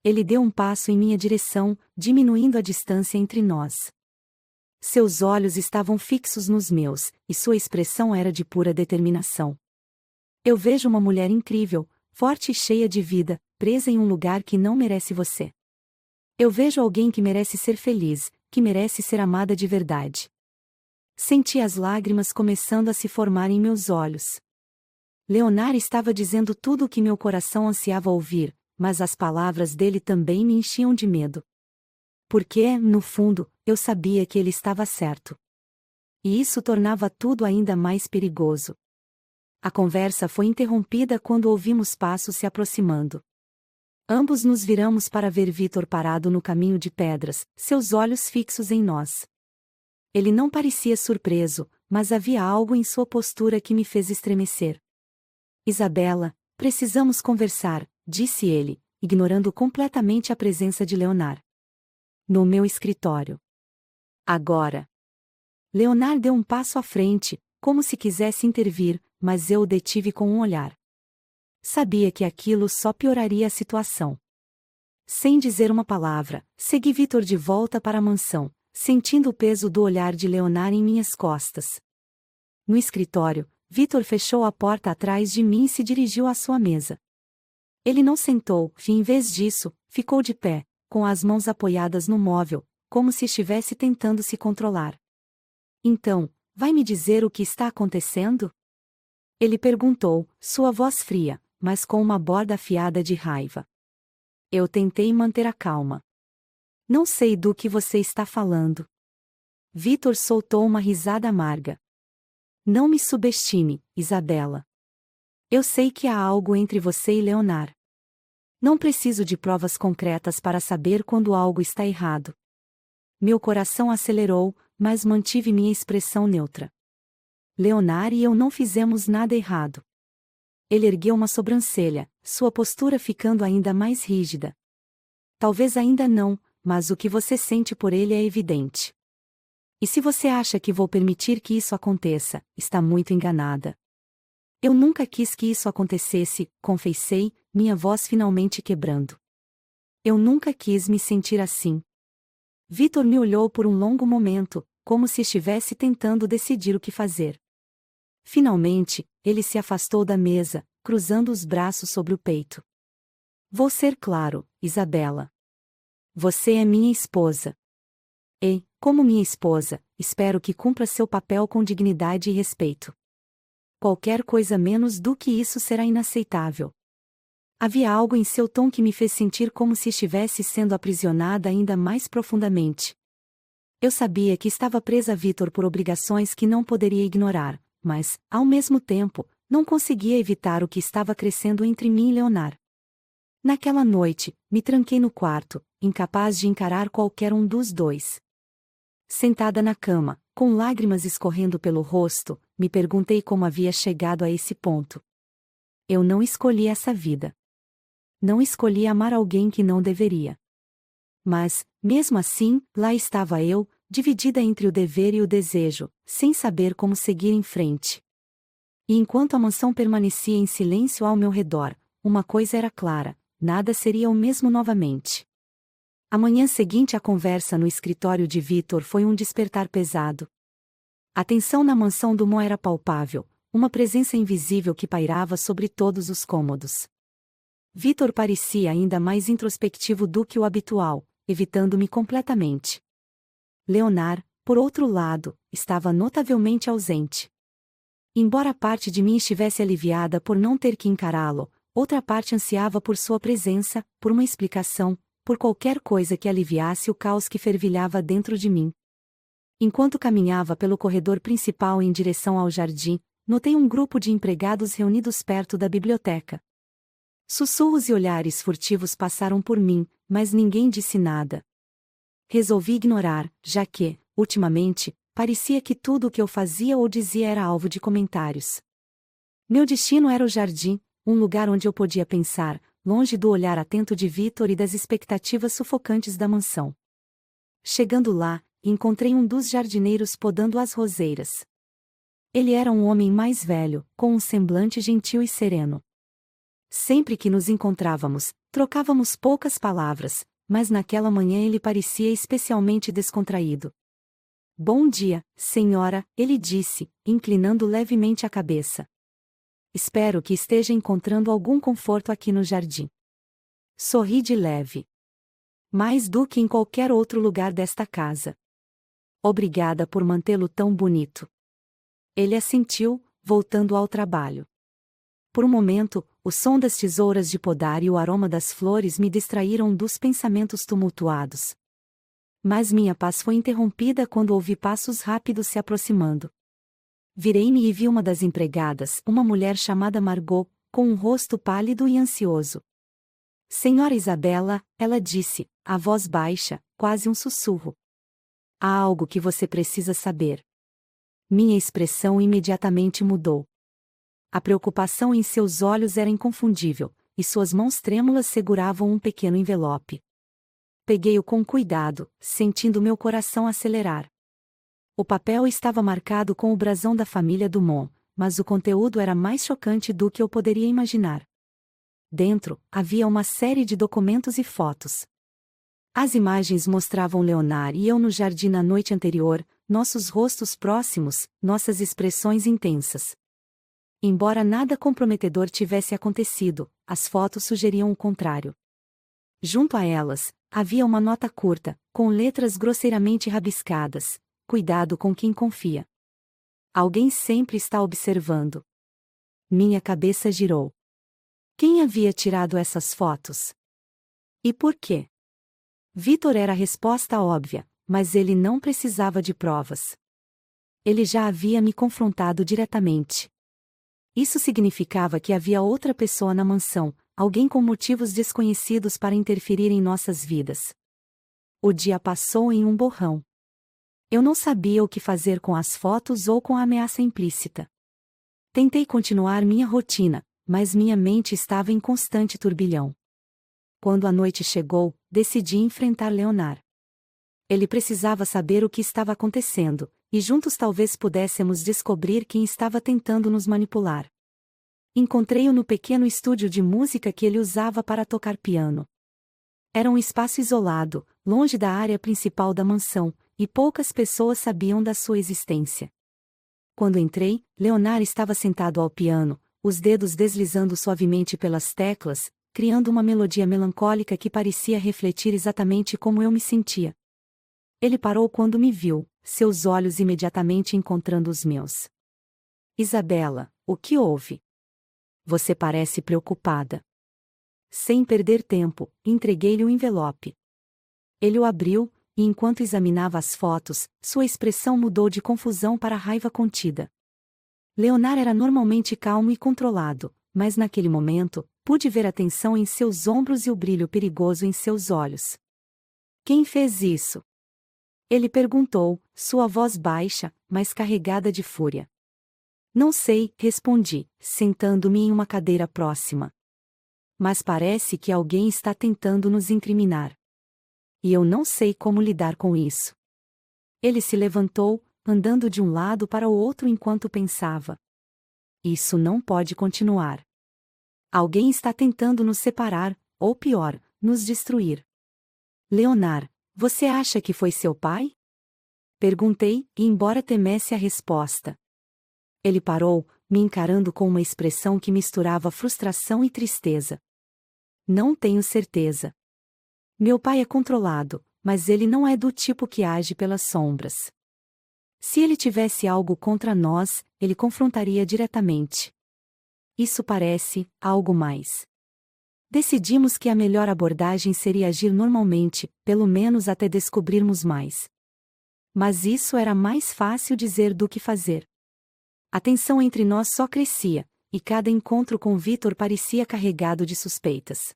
Ele deu um passo em minha direção, diminuindo a distância entre nós. Seus olhos estavam fixos nos meus, e sua expressão era de pura determinação. Eu vejo uma mulher incrível, forte e cheia de vida, presa em um lugar que não merece você. Eu vejo alguém que merece ser feliz, que merece ser amada de verdade. Senti as lágrimas começando a se formar em meus olhos. Leonard estava dizendo tudo o que meu coração ansiava ouvir, mas as palavras dele também me enchiam de medo. Porque, no fundo, eu sabia que ele estava certo. E isso tornava tudo ainda mais perigoso. A conversa foi interrompida quando ouvimos passos se aproximando. Ambos nos viramos para ver Vitor parado no caminho de pedras, seus olhos fixos em nós. Ele não parecia surpreso, mas havia algo em sua postura que me fez estremecer. Isabela, precisamos conversar, disse ele, ignorando completamente a presença de Leonard. No meu escritório. Agora. Leonard deu um passo à frente, como se quisesse intervir, mas eu o detive com um olhar. Sabia que aquilo só pioraria a situação. Sem dizer uma palavra, segui Vitor de volta para a mansão, sentindo o peso do olhar de Leonard em minhas costas. No escritório, Vitor fechou a porta atrás de mim e se dirigiu à sua mesa. Ele não sentou, e em vez disso, ficou de pé, com as mãos apoiadas no móvel, como se estivesse tentando se controlar. Então, vai me dizer o que está acontecendo? Ele perguntou, sua voz fria, mas com uma borda afiada de raiva. Eu tentei manter a calma. Não sei do que você está falando. Vitor soltou uma risada amarga. Não me subestime, Isabela. Eu sei que há algo entre você e Leonard. Não preciso de provas concretas para saber quando algo está errado. Meu coração acelerou, mas mantive minha expressão neutra. Leonard e eu não fizemos nada errado. Ele ergueu uma sobrancelha, sua postura ficando ainda mais rígida. Talvez ainda não, mas o que você sente por ele é evidente. E se você acha que vou permitir que isso aconteça, está muito enganada. Eu nunca quis que isso acontecesse, confessei, minha voz finalmente quebrando. Eu nunca quis me sentir assim. Vitor me olhou por um longo momento, como se estivesse tentando decidir o que fazer. Finalmente, ele se afastou da mesa, cruzando os braços sobre o peito. Vou ser claro, Isabela. Você é minha esposa. E, como minha esposa, espero que cumpra seu papel com dignidade e respeito. Qualquer coisa menos do que isso será inaceitável. Havia algo em seu tom que me fez sentir como se estivesse sendo aprisionada ainda mais profundamente. Eu sabia que estava presa a Vitor por obrigações que não poderia ignorar, mas, ao mesmo tempo, não conseguia evitar o que estava crescendo entre mim e Leonard. Naquela noite, me tranquei no quarto, incapaz de encarar qualquer um dos dois. Sentada na cama, com lágrimas escorrendo pelo rosto, me perguntei como havia chegado a esse ponto. Eu não escolhi essa vida. Não escolhi amar alguém que não deveria. Mas, mesmo assim, lá estava eu, dividida entre o dever e o desejo, sem saber como seguir em frente. E enquanto a mansão permanecia em silêncio ao meu redor, uma coisa era clara: nada seria o mesmo novamente. A manhã seguinte à conversa no escritório de Vitor foi um despertar pesado. A tensão na mansão do Mo era palpável, uma presença invisível que pairava sobre todos os cômodos. Vitor parecia ainda mais introspectivo do que o habitual, evitando-me completamente. Leonard, por outro lado, estava notavelmente ausente. Embora parte de mim estivesse aliviada por não ter que encará-lo, outra parte ansiava por sua presença, por uma explicação, por qualquer coisa que aliviasse o caos que fervilhava dentro de mim. Enquanto caminhava pelo corredor principal em direção ao jardim, notei um grupo de empregados reunidos perto da biblioteca. Sussurros e olhares furtivos passaram por mim, mas ninguém disse nada. Resolvi ignorar, já que, ultimamente, parecia que tudo o que eu fazia ou dizia era alvo de comentários. Meu destino era o jardim, um lugar onde eu podia pensar, longe do olhar atento de Vitor e das expectativas sufocantes da mansão. Chegando lá, encontrei um dos jardineiros podando as roseiras. Ele era um homem mais velho, com um semblante gentil e sereno. Sempre que nos encontrávamos, trocávamos poucas palavras, mas naquela manhã ele parecia especialmente descontraído. Bom dia, senhora, ele disse, inclinando levemente a cabeça. Espero que esteja encontrando algum conforto aqui no jardim. Sorri de leve. Mais do que em qualquer outro lugar desta casa. Obrigada por mantê-lo tão bonito. Ele assentiu, voltando ao trabalho. Por um momento, o som das tesouras de podar e o aroma das flores me distraíram dos pensamentos tumultuados. Mas minha paz foi interrompida quando ouvi passos rápidos se aproximando. Virei-me e vi uma das empregadas, uma mulher chamada Margot, com um rosto pálido e ansioso. Senhora Isabela, ela disse, a voz baixa, quase um sussurro. Há algo que você precisa saber. Minha expressão imediatamente mudou. A preocupação em seus olhos era inconfundível, e suas mãos trêmulas seguravam um pequeno envelope. Peguei-o com cuidado, sentindo meu coração acelerar. O papel estava marcado com o brasão da família Dumont, mas o conteúdo era mais chocante do que eu poderia imaginar. Dentro, havia uma série de documentos e fotos. As imagens mostravam Leonard e eu no jardim na noite anterior, nossos rostos próximos, nossas expressões intensas. Embora nada comprometedor tivesse acontecido, as fotos sugeriam o contrário. Junto a elas, havia uma nota curta, com letras grosseiramente rabiscadas: cuidado com quem confia. Alguém sempre está observando. Minha cabeça girou. Quem havia tirado essas fotos? E por quê? Vitor era a resposta óbvia, mas ele não precisava de provas. Ele já havia me confrontado diretamente. Isso significava que havia outra pessoa na mansão, alguém com motivos desconhecidos para interferir em nossas vidas. O dia passou em um borrão. Eu não sabia o que fazer com as fotos ou com a ameaça implícita. Tentei continuar minha rotina, mas minha mente estava em constante turbilhão. Quando a noite chegou, decidi enfrentar Leonard. Ele precisava saber o que estava acontecendo, e juntos talvez pudéssemos descobrir quem estava tentando nos manipular. Encontrei-o no pequeno estúdio de música que ele usava para tocar piano. Era um espaço isolado, longe da área principal da mansão, e poucas pessoas sabiam da sua existência. Quando entrei, Leonard estava sentado ao piano, os dedos deslizando suavemente pelas teclas, criando uma melodia melancólica que parecia refletir exatamente como eu me sentia. Ele parou quando me viu, seus olhos imediatamente encontrando os meus. Isabela, o que houve? Você parece preocupada. Sem perder tempo, entreguei-lhe o envelope. Ele o abriu, e enquanto examinava as fotos, sua expressão mudou de confusão para raiva contida. Leonard era normalmente calmo e controlado, mas naquele momento, pude ver a tensão em seus ombros e o brilho perigoso em seus olhos. Quem fez isso? Ele perguntou, sua voz baixa, mas carregada de fúria. Não sei, respondi, sentando-me em uma cadeira próxima. Mas parece que alguém está tentando nos incriminar. E eu não sei como lidar com isso. Ele se levantou, andando de um lado para o outro enquanto pensava. Isso não pode continuar. Alguém está tentando nos separar, ou pior, nos destruir. Leonard, você acha que foi seu pai? Perguntei, e embora temesse a resposta. Ele parou, me encarando com uma expressão que misturava frustração e tristeza. Não tenho certeza. Meu pai é controlado, mas ele não é do tipo que age pelas sombras. Se ele tivesse algo contra nós, ele confrontaria diretamente. Isso parece algo mais. Decidimos que a melhor abordagem seria agir normalmente, pelo menos até descobrirmos mais. Mas isso era mais fácil dizer do que fazer. A tensão entre nós só crescia, e cada encontro com Vitor parecia carregado de suspeitas.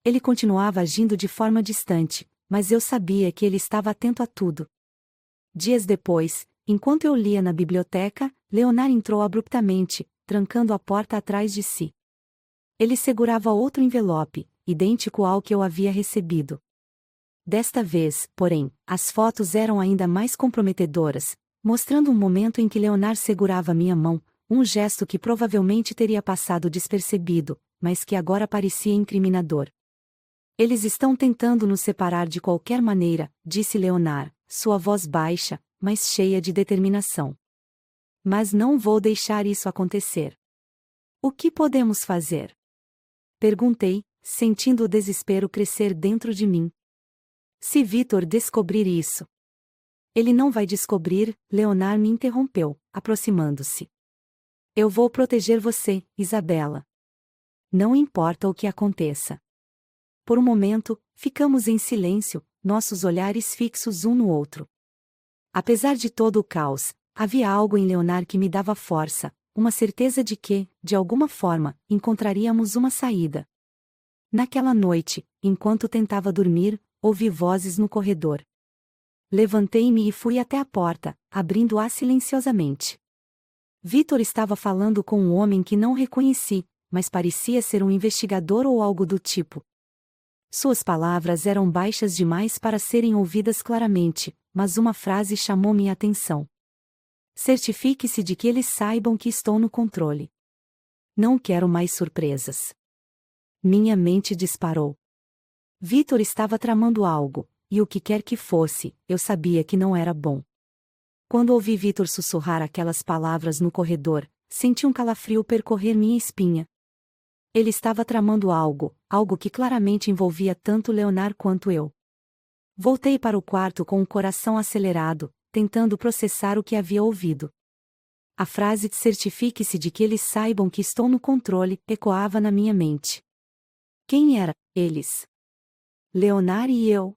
Ele continuava agindo de forma distante, mas eu sabia que ele estava atento a tudo. Dias depois, enquanto eu lia na biblioteca, Leonard entrou abruptamente, trancando a porta atrás de si. Ele segurava outro envelope, idêntico ao que eu havia recebido. Desta vez, porém, as fotos eram ainda mais comprometedoras, mostrando um momento em que Leonard segurava minha mão, um gesto que provavelmente teria passado despercebido, mas que agora parecia incriminador. Eles estão tentando nos separar de qualquer maneira, disse Leonard, sua voz baixa, mas cheia de determinação. Mas não vou deixar isso acontecer. O que podemos fazer? Perguntei, sentindo o desespero crescer dentro de mim. Se Vitor descobrir isso. Ele não vai descobrir, Leonard me interrompeu, aproximando-se. Eu vou proteger você, Isabela. Não importa o que aconteça. Por um momento, ficamos em silêncio, nossos olhares fixos um no outro. Apesar de todo o caos, havia algo em Leonard que me dava força, uma certeza de que, de alguma forma, encontraríamos uma saída. Naquela noite, enquanto tentava dormir, ouvi vozes no corredor. Levantei-me e fui até a porta, abrindo-a silenciosamente. Vitor estava falando com um homem que não reconheci, mas parecia ser um investigador ou algo do tipo. Suas palavras eram baixas demais para serem ouvidas claramente, mas uma frase chamou minha atenção. Certifique-se de que eles saibam que estou no controle. Não quero mais surpresas. Minha mente disparou. Vitor estava tramando algo, e o que quer que fosse, eu sabia que não era bom. Quando ouvi Vitor sussurrar aquelas palavras no corredor, senti um calafrio percorrer minha espinha. Ele estava tramando algo, algo que claramente envolvia tanto Leonard quanto eu. Voltei para o quarto com o coração acelerado, tentando processar o que havia ouvido. A frase de certifique-se de que eles saibam que estou no controle ecoava na minha mente. Quem era eles? Leonard e eu?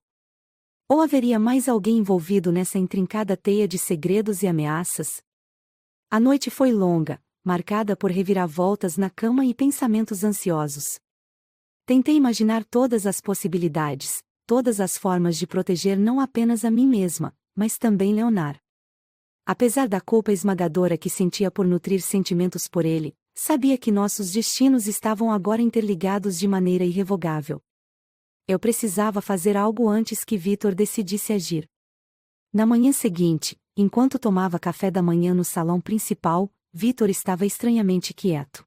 Ou haveria mais alguém envolvido nessa intrincada teia de segredos e ameaças? A noite foi longa, marcada por reviravoltas na cama e pensamentos ansiosos. Tentei imaginar todas as possibilidades, todas as formas de proteger não apenas a mim mesma, mas também Leonard. Apesar da culpa esmagadora que sentia por nutrir sentimentos por ele, sabia que nossos destinos estavam agora interligados de maneira irrevogável. Eu precisava fazer algo antes que Vitor decidisse agir. Na manhã seguinte, enquanto tomava café da manhã no salão principal, Vitor estava estranhamente quieto.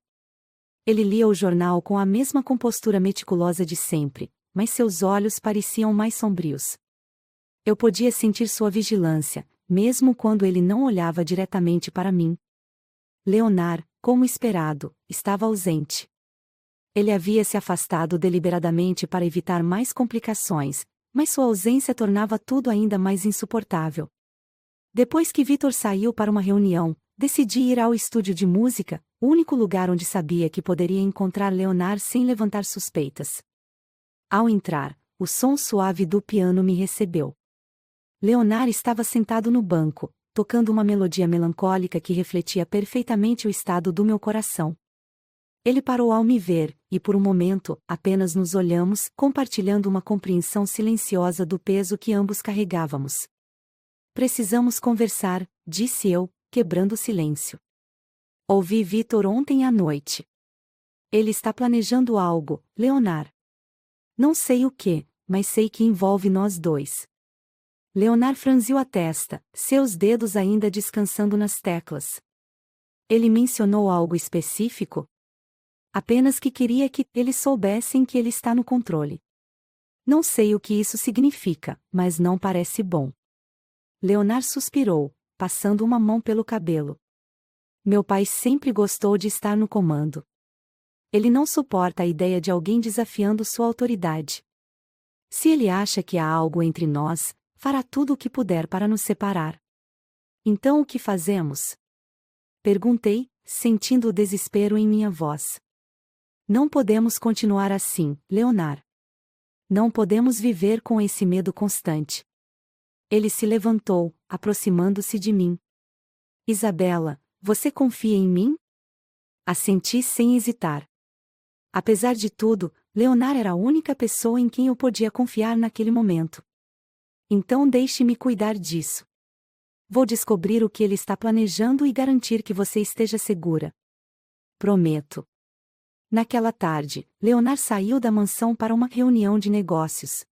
Ele lia o jornal com a mesma compostura meticulosa de sempre, mas seus olhos pareciam mais sombrios. Eu podia sentir sua vigilância, mesmo quando ele não olhava diretamente para mim. Leonard, como esperado, estava ausente. Ele havia se afastado deliberadamente para evitar mais complicações, mas sua ausência tornava tudo ainda mais insuportável. Depois que Vitor saiu para uma reunião, decidi ir ao estúdio de música, o único lugar onde sabia que poderia encontrar Leonard sem levantar suspeitas. Ao entrar, o som suave do piano me recebeu. Leonard estava sentado no banco, tocando uma melodia melancólica que refletia perfeitamente o estado do meu coração. Ele parou ao me ver, e por um momento, apenas nos olhamos, compartilhando uma compreensão silenciosa do peso que ambos carregávamos. Precisamos conversar, disse eu, quebrando o silêncio. Ouvi Vitor ontem à noite. Ele está planejando algo, Leonard. Não sei o que, mas sei que envolve nós dois. Leonard franziu a testa, seus dedos ainda descansando nas teclas. Ele mencionou algo específico? Apenas que queria que eles soubessem que ele está no controle. Não sei o que isso significa, mas não parece bom. Leonard suspirou, passando uma mão pelo cabelo. Meu pai sempre gostou de estar no comando. Ele não suporta a ideia de alguém desafiando sua autoridade. Se ele acha que há algo entre nós, fará tudo o que puder para nos separar. Então o que fazemos? Perguntei, sentindo o desespero em minha voz. Não podemos continuar assim, Leonard. Não podemos viver com esse medo constante. Ele se levantou, aproximando-se de mim. Isabela, você confia em mim? Assenti sem hesitar. Apesar de tudo, Leonard era a única pessoa em quem eu podia confiar naquele momento. Então deixe-me cuidar disso. Vou descobrir o que ele está planejando e garantir que você esteja segura. Prometo. Naquela tarde, Leonard saiu da mansão para uma reunião de negócios.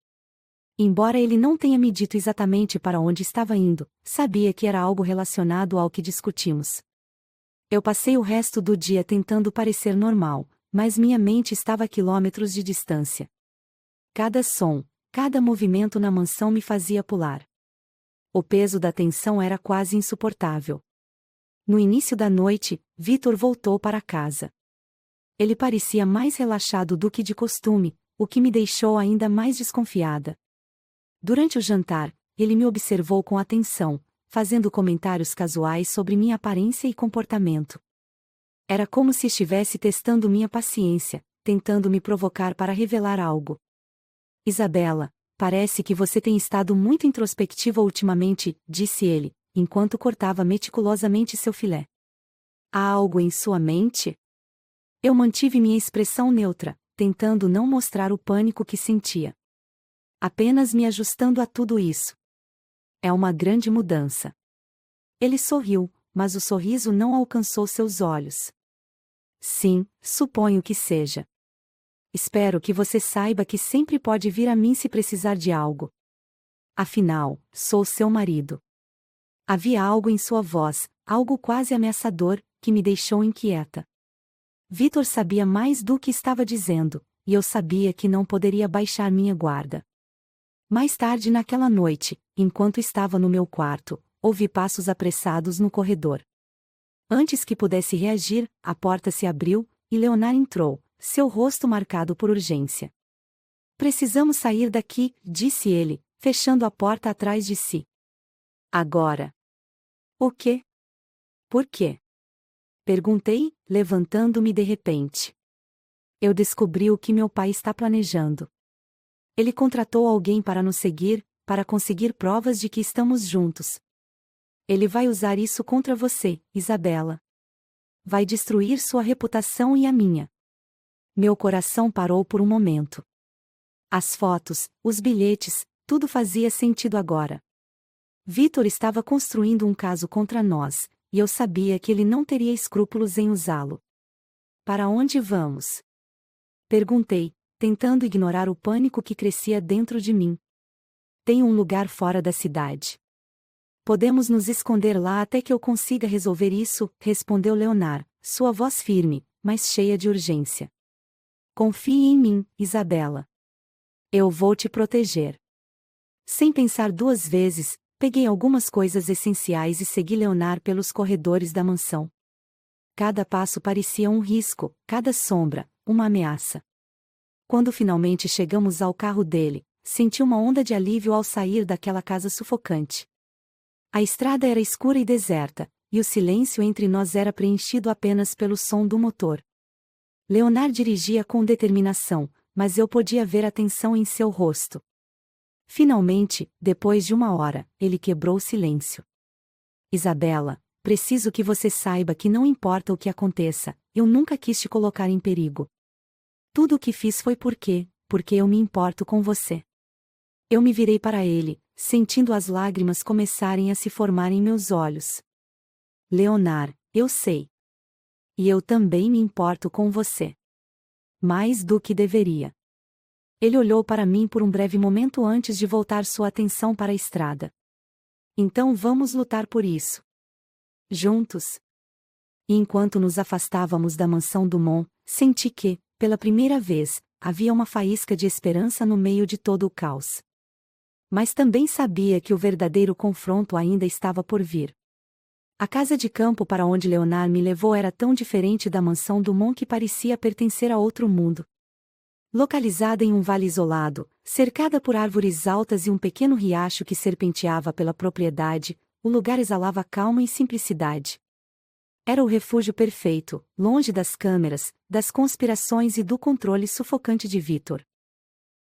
Embora ele não tenha me dito exatamente para onde estava indo, sabia que era algo relacionado ao que discutimos. Eu passei o resto do dia tentando parecer normal, mas minha mente estava a quilômetros de distância. Cada som, cada movimento na mansão me fazia pular. O peso da tensão era quase insuportável. No início da noite, Vitor voltou para casa. Ele parecia mais relaxado do que de costume, o que me deixou ainda mais desconfiada. Durante o jantar, ele me observou com atenção, fazendo comentários casuais sobre minha aparência e comportamento. Era como se estivesse testando minha paciência, tentando me provocar para revelar algo. Isabela, parece que você tem estado muito introspectiva ultimamente, disse ele, enquanto cortava meticulosamente seu filé. Há algo em sua mente? Eu mantive minha expressão neutra, tentando não mostrar o pânico que sentia. Apenas me ajustando a tudo isso. É uma grande mudança. Ele sorriu, mas o sorriso não alcançou seus olhos. Sim, suponho que seja. Espero que você saiba que sempre pode vir a mim se precisar de algo. Afinal, sou seu marido. Havia algo em sua voz, algo quase ameaçador, que me deixou inquieta. Vitor sabia mais do que estava dizendo, e eu sabia que não poderia baixar minha guarda. Mais tarde naquela noite, enquanto estava no meu quarto, ouvi passos apressados no corredor. Antes que pudesse reagir, a porta se abriu, e Leonard entrou, seu rosto marcado por urgência. Precisamos sair daqui, disse ele, fechando a porta atrás de si. Agora. O quê? Por quê? Perguntei, levantando-me de repente. Eu descobri o que meu pai está planejando. Ele contratou alguém para nos seguir, para conseguir provas de que estamos juntos. Ele vai usar isso contra você, Isabela. Vai destruir sua reputação e a minha. Meu coração parou por um momento. As fotos, os bilhetes, tudo fazia sentido agora. Vitor estava construindo um caso contra nós, e eu sabia que ele não teria escrúpulos em usá-lo. Para onde vamos? Perguntei, tentando ignorar o pânico que crescia dentro de mim. Tem um lugar fora da cidade. Podemos nos esconder lá até que eu consiga resolver isso, respondeu Leonard, sua voz firme, mas cheia de urgência. Confie em mim, Isabela. Eu vou te proteger. Sem pensar duas vezes, peguei algumas coisas essenciais e segui Leonard pelos corredores da mansão. Cada passo parecia um risco, cada sombra, uma ameaça. Quando finalmente chegamos ao carro dele, senti uma onda de alívio ao sair daquela casa sufocante. A estrada era escura e deserta, e o silêncio entre nós era preenchido apenas pelo som do motor. Leonard dirigia com determinação, mas eu podia ver a tensão em seu rosto. Finalmente, depois de uma hora, ele quebrou o silêncio. Isabela, preciso que você saiba que não importa o que aconteça, eu nunca quis te colocar em perigo. Tudo o que fiz foi porque eu me importo com você. Eu me virei para ele, sentindo as lágrimas começarem a se formar em meus olhos. Leonard, eu sei. E eu também me importo com você. Mais do que deveria. Ele olhou para mim por um breve momento antes de voltar sua atenção para a estrada. Então vamos lutar por isso. Juntos. E enquanto nos afastávamos da mansão Dumont, senti que, pela primeira vez, havia uma faísca de esperança no meio de todo o caos. Mas também sabia que o verdadeiro confronto ainda estava por vir. A casa de campo para onde Leonard me levou era tão diferente da mansão Dumont que parecia pertencer a outro mundo. Localizada em um vale isolado, cercada por árvores altas e um pequeno riacho que serpenteava pela propriedade, o lugar exalava calma e simplicidade. Era o refúgio perfeito, longe das câmeras, das conspirações e do controle sufocante de Victor.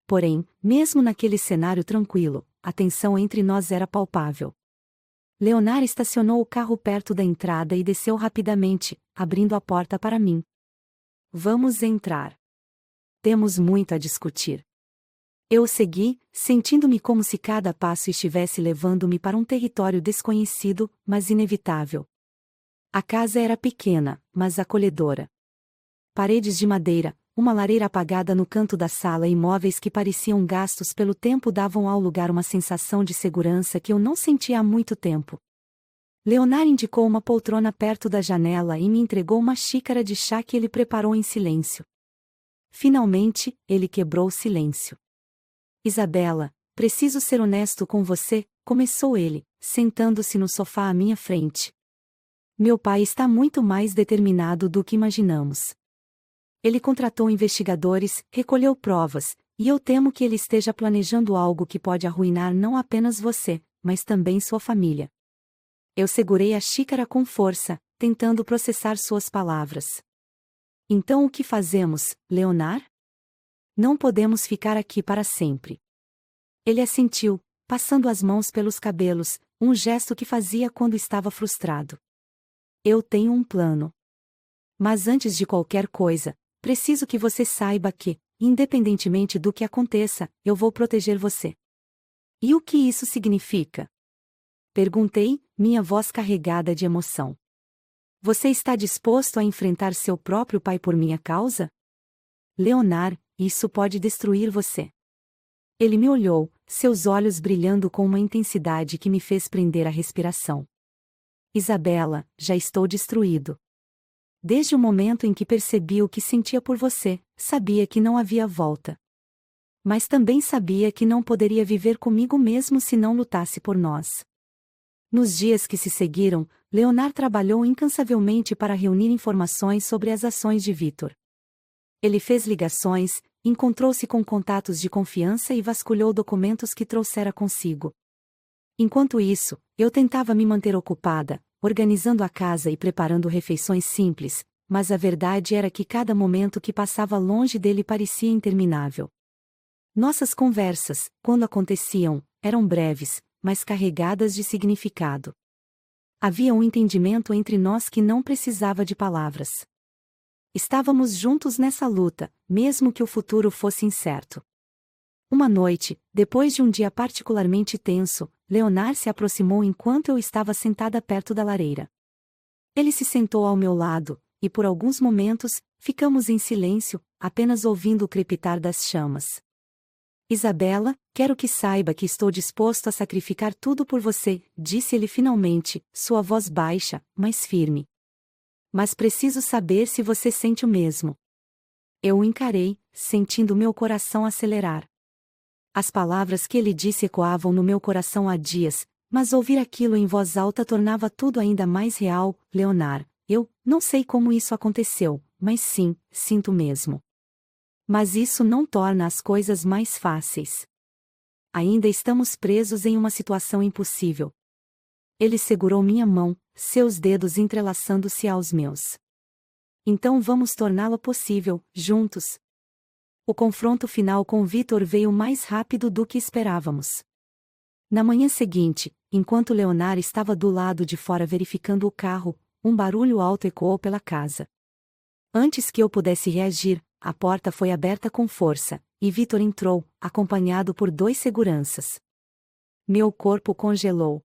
Porém, mesmo naquele cenário tranquilo, a tensão entre nós era palpável. Leonard estacionou o carro perto da entrada e desceu rapidamente, abrindo a porta para mim. Vamos entrar. Temos muito a discutir. Eu o segui, sentindo-me como se cada passo estivesse levando-me para um território desconhecido, mas inevitável. A casa era pequena, mas acolhedora. Paredes de madeira, uma lareira apagada no canto da sala e móveis que pareciam gastos pelo tempo davam ao lugar uma sensação de segurança que eu não sentia há muito tempo. Leonard indicou uma poltrona perto da janela e me entregou uma xícara de chá que ele preparou em silêncio. Finalmente, ele quebrou o silêncio. Isabela, preciso ser honesto com você, começou ele, sentando-se no sofá à minha frente. Meu pai está muito mais determinado do que imaginamos. Ele contratou investigadores, recolheu provas, e eu temo que ele esteja planejando algo que pode arruinar não apenas você, mas também sua família. Eu segurei a xícara com força, tentando processar suas palavras. Então o que fazemos, Leonard? Não podemos ficar aqui para sempre. Ele assentiu, passando as mãos pelos cabelos, um gesto que fazia quando estava frustrado. Eu tenho um plano. Mas antes de qualquer coisa, preciso que você saiba que, independentemente do que aconteça, eu vou proteger você. E o que isso significa? Perguntei, minha voz carregada de emoção. Você está disposto a enfrentar seu próprio pai por minha causa? Leonard, isso pode destruir você. Ele me olhou, seus olhos brilhando com uma intensidade que me fez prender a respiração. Isabela, já estou destruído. Desde o momento em que percebi o que sentia por você, sabia que não havia volta. Mas também sabia que não poderia viver comigo mesmo se não lutasse por nós. Nos dias que se seguiram, Leonard trabalhou incansavelmente para reunir informações sobre as ações de Victor. Ele fez ligações, encontrou-se com contatos de confiança e vasculhou documentos que trouxera consigo. Enquanto isso, eu tentava me manter ocupada, organizando a casa e preparando refeições simples, mas a verdade era que cada momento que passava longe dele parecia interminável. Nossas conversas, quando aconteciam, eram breves, mas carregadas de significado. Havia um entendimento entre nós que não precisava de palavras. Estávamos juntos nessa luta, mesmo que o futuro fosse incerto. Uma noite, depois de um dia particularmente tenso, Leonard se aproximou enquanto eu estava sentada perto da lareira. Ele se sentou ao meu lado, e por alguns momentos, ficamos em silêncio, apenas ouvindo o crepitar das chamas. Isabela, quero que saiba que estou disposto a sacrificar tudo por você, disse ele finalmente, sua voz baixa, mas firme. Mas preciso saber se você sente o mesmo. Eu o encarei, sentindo meu coração acelerar. As palavras que ele disse ecoavam no meu coração há dias, mas ouvir aquilo em voz alta tornava tudo ainda mais real. Leonard, eu não sei como isso aconteceu, mas sim, sinto mesmo. Mas isso não torna as coisas mais fáceis. Ainda estamos presos em uma situação impossível. Ele segurou minha mão, seus dedos entrelaçando-se aos meus. Então vamos torná-lo possível, juntos. O confronto final com Victor veio mais rápido do que esperávamos. Na manhã seguinte, enquanto Leonard estava do lado de fora verificando o carro, um barulho alto ecoou pela casa. Antes que eu pudesse reagir, a porta foi aberta com força, e Victor entrou, acompanhado por 2 seguranças. Meu corpo congelou.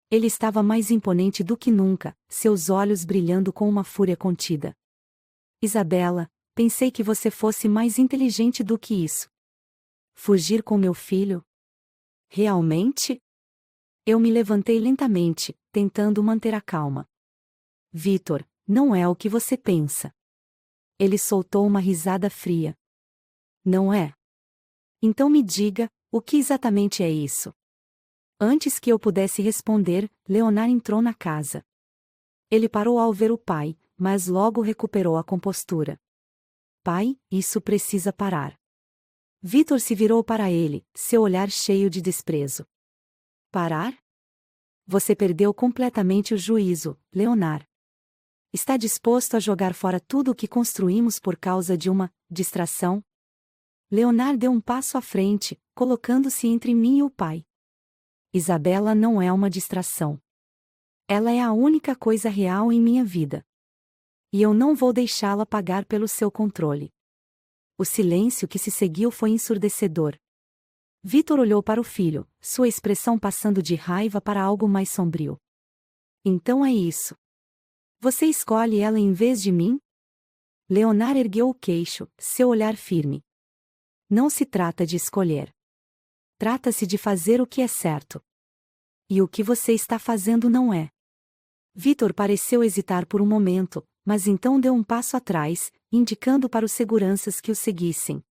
Ele estava mais imponente do que nunca, seus olhos brilhando com uma fúria contida. Isabela, pensei que você fosse mais inteligente do que isso. Fugir com meu filho? Realmente? Eu me levantei lentamente, tentando manter a calma. Vitor, não é o que você pensa. Ele soltou uma risada fria. Não é? Então me diga, o que exatamente é isso? Antes que eu pudesse responder, Leonard entrou na casa. Ele parou ao ver o pai, mas logo recuperou a compostura. Pai, isso precisa parar. Vitor se virou para ele, seu olhar cheio de desprezo. Parar? Você perdeu completamente o juízo, Leonard. Está disposto a jogar fora tudo o que construímos por causa de uma distração? Leonard deu um passo à frente, colocando-se entre mim e o pai. Isabela não é uma distração. Ela é a única coisa real em minha vida. E eu não vou deixá-la pagar pelo seu controle. O silêncio que se seguiu foi ensurdecedor. Vitor olhou para o filho, sua expressão passando de raiva para algo mais sombrio. Então é isso. Você escolhe ela em vez de mim? Leonard ergueu o queixo, seu olhar firme. Não se trata de escolher. Trata-se de fazer o que é certo. E o que você está fazendo não é. Vitor pareceu hesitar por um momento, mas então deu um passo atrás, indicando para os seguranças que o seguissem.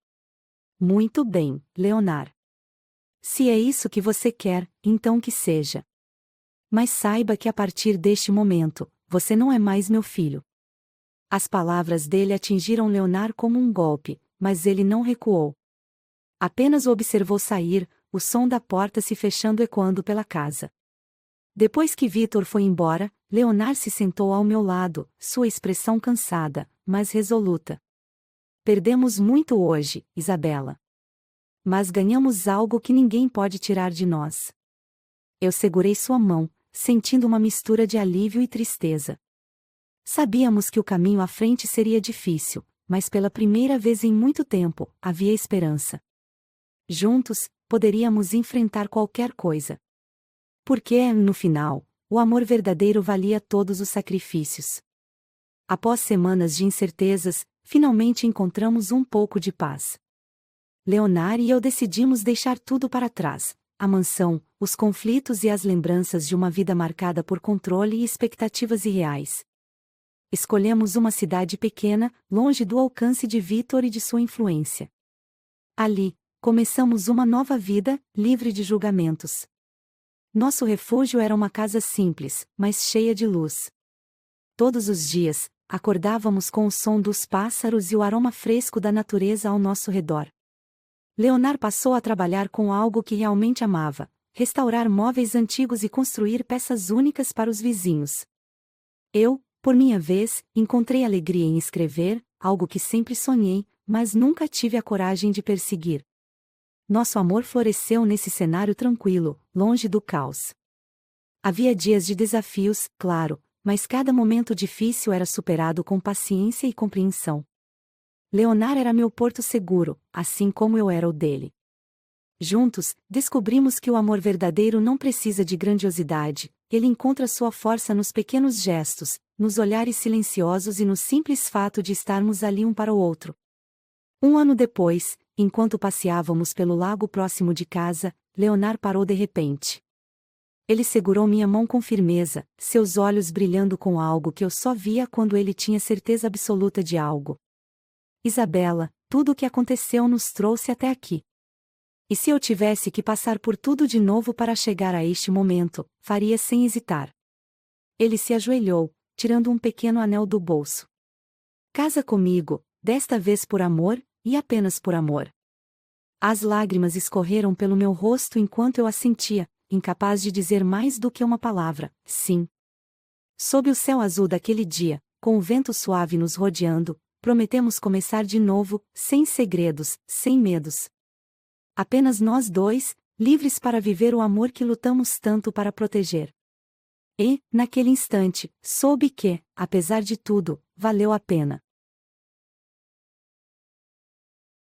Muito bem, Leonard. Se é isso que você quer, então que seja. Mas saiba que a partir deste momento, você não é mais meu filho. As palavras dele atingiram Leonard como um golpe, mas ele não recuou. Apenas o observou sair, o som da porta se fechando ecoando pela casa. Depois que Vitor foi embora, Leonard se sentou ao meu lado, sua expressão cansada, mas resoluta. Perdemos muito hoje, Isabela. Mas ganhamos algo que ninguém pode tirar de nós. Eu segurei sua mão, sentindo uma mistura de alívio e tristeza. Sabíamos que o caminho à frente seria difícil, mas pela primeira vez em muito tempo, havia esperança. Juntos, poderíamos enfrentar qualquer coisa. Porque, no final, o amor verdadeiro valia todos os sacrifícios. Após semanas de incertezas, finalmente encontramos um pouco de paz. Leonard e eu decidimos deixar tudo para trás, a mansão, os conflitos e as lembranças de uma vida marcada por controle e expectativas irreais. Escolhemos uma cidade pequena, longe do alcance de Vitor e de sua influência. Ali, começamos uma nova vida, livre de julgamentos. Nosso refúgio era uma casa simples, mas cheia de luz. Todos os dias, acordávamos com o som dos pássaros e o aroma fresco da natureza ao nosso redor. Leonard passou a trabalhar com algo que realmente amava: restaurar móveis antigos e construir peças únicas para os vizinhos. Eu, por minha vez, encontrei alegria em escrever, algo que sempre sonhei, mas nunca tive a coragem de perseguir. Nosso amor floresceu nesse cenário tranquilo, longe do caos. Havia dias de desafios, claro, mas cada momento difícil era superado com paciência e compreensão. Leonard era meu porto seguro, assim como eu era o dele. Juntos, descobrimos que o amor verdadeiro não precisa de grandiosidade, ele encontra sua força nos pequenos gestos, nos olhares silenciosos e no simples fato de estarmos ali um para o outro. Um ano depois, enquanto passeávamos pelo lago próximo de casa, Leonard parou de repente. Ele segurou minha mão com firmeza, seus olhos brilhando com algo que eu só via quando ele tinha certeza absoluta de algo. Isabela, tudo o que aconteceu nos trouxe até aqui. E se eu tivesse que passar por tudo de novo para chegar a este momento, faria sem hesitar. Ele se ajoelhou, tirando um pequeno anel do bolso. Casa comigo, desta vez por amor, e apenas por amor. As lágrimas escorreram pelo meu rosto enquanto eu assentia, incapaz de dizer mais do que uma palavra: sim. Sob o céu azul daquele dia, com o vento suave nos rodeando, prometemos começar de novo, sem segredos, sem medos. Apenas nós dois, livres para viver o amor que lutamos tanto para proteger. E, naquele instante, soube que, apesar de tudo, valeu a pena.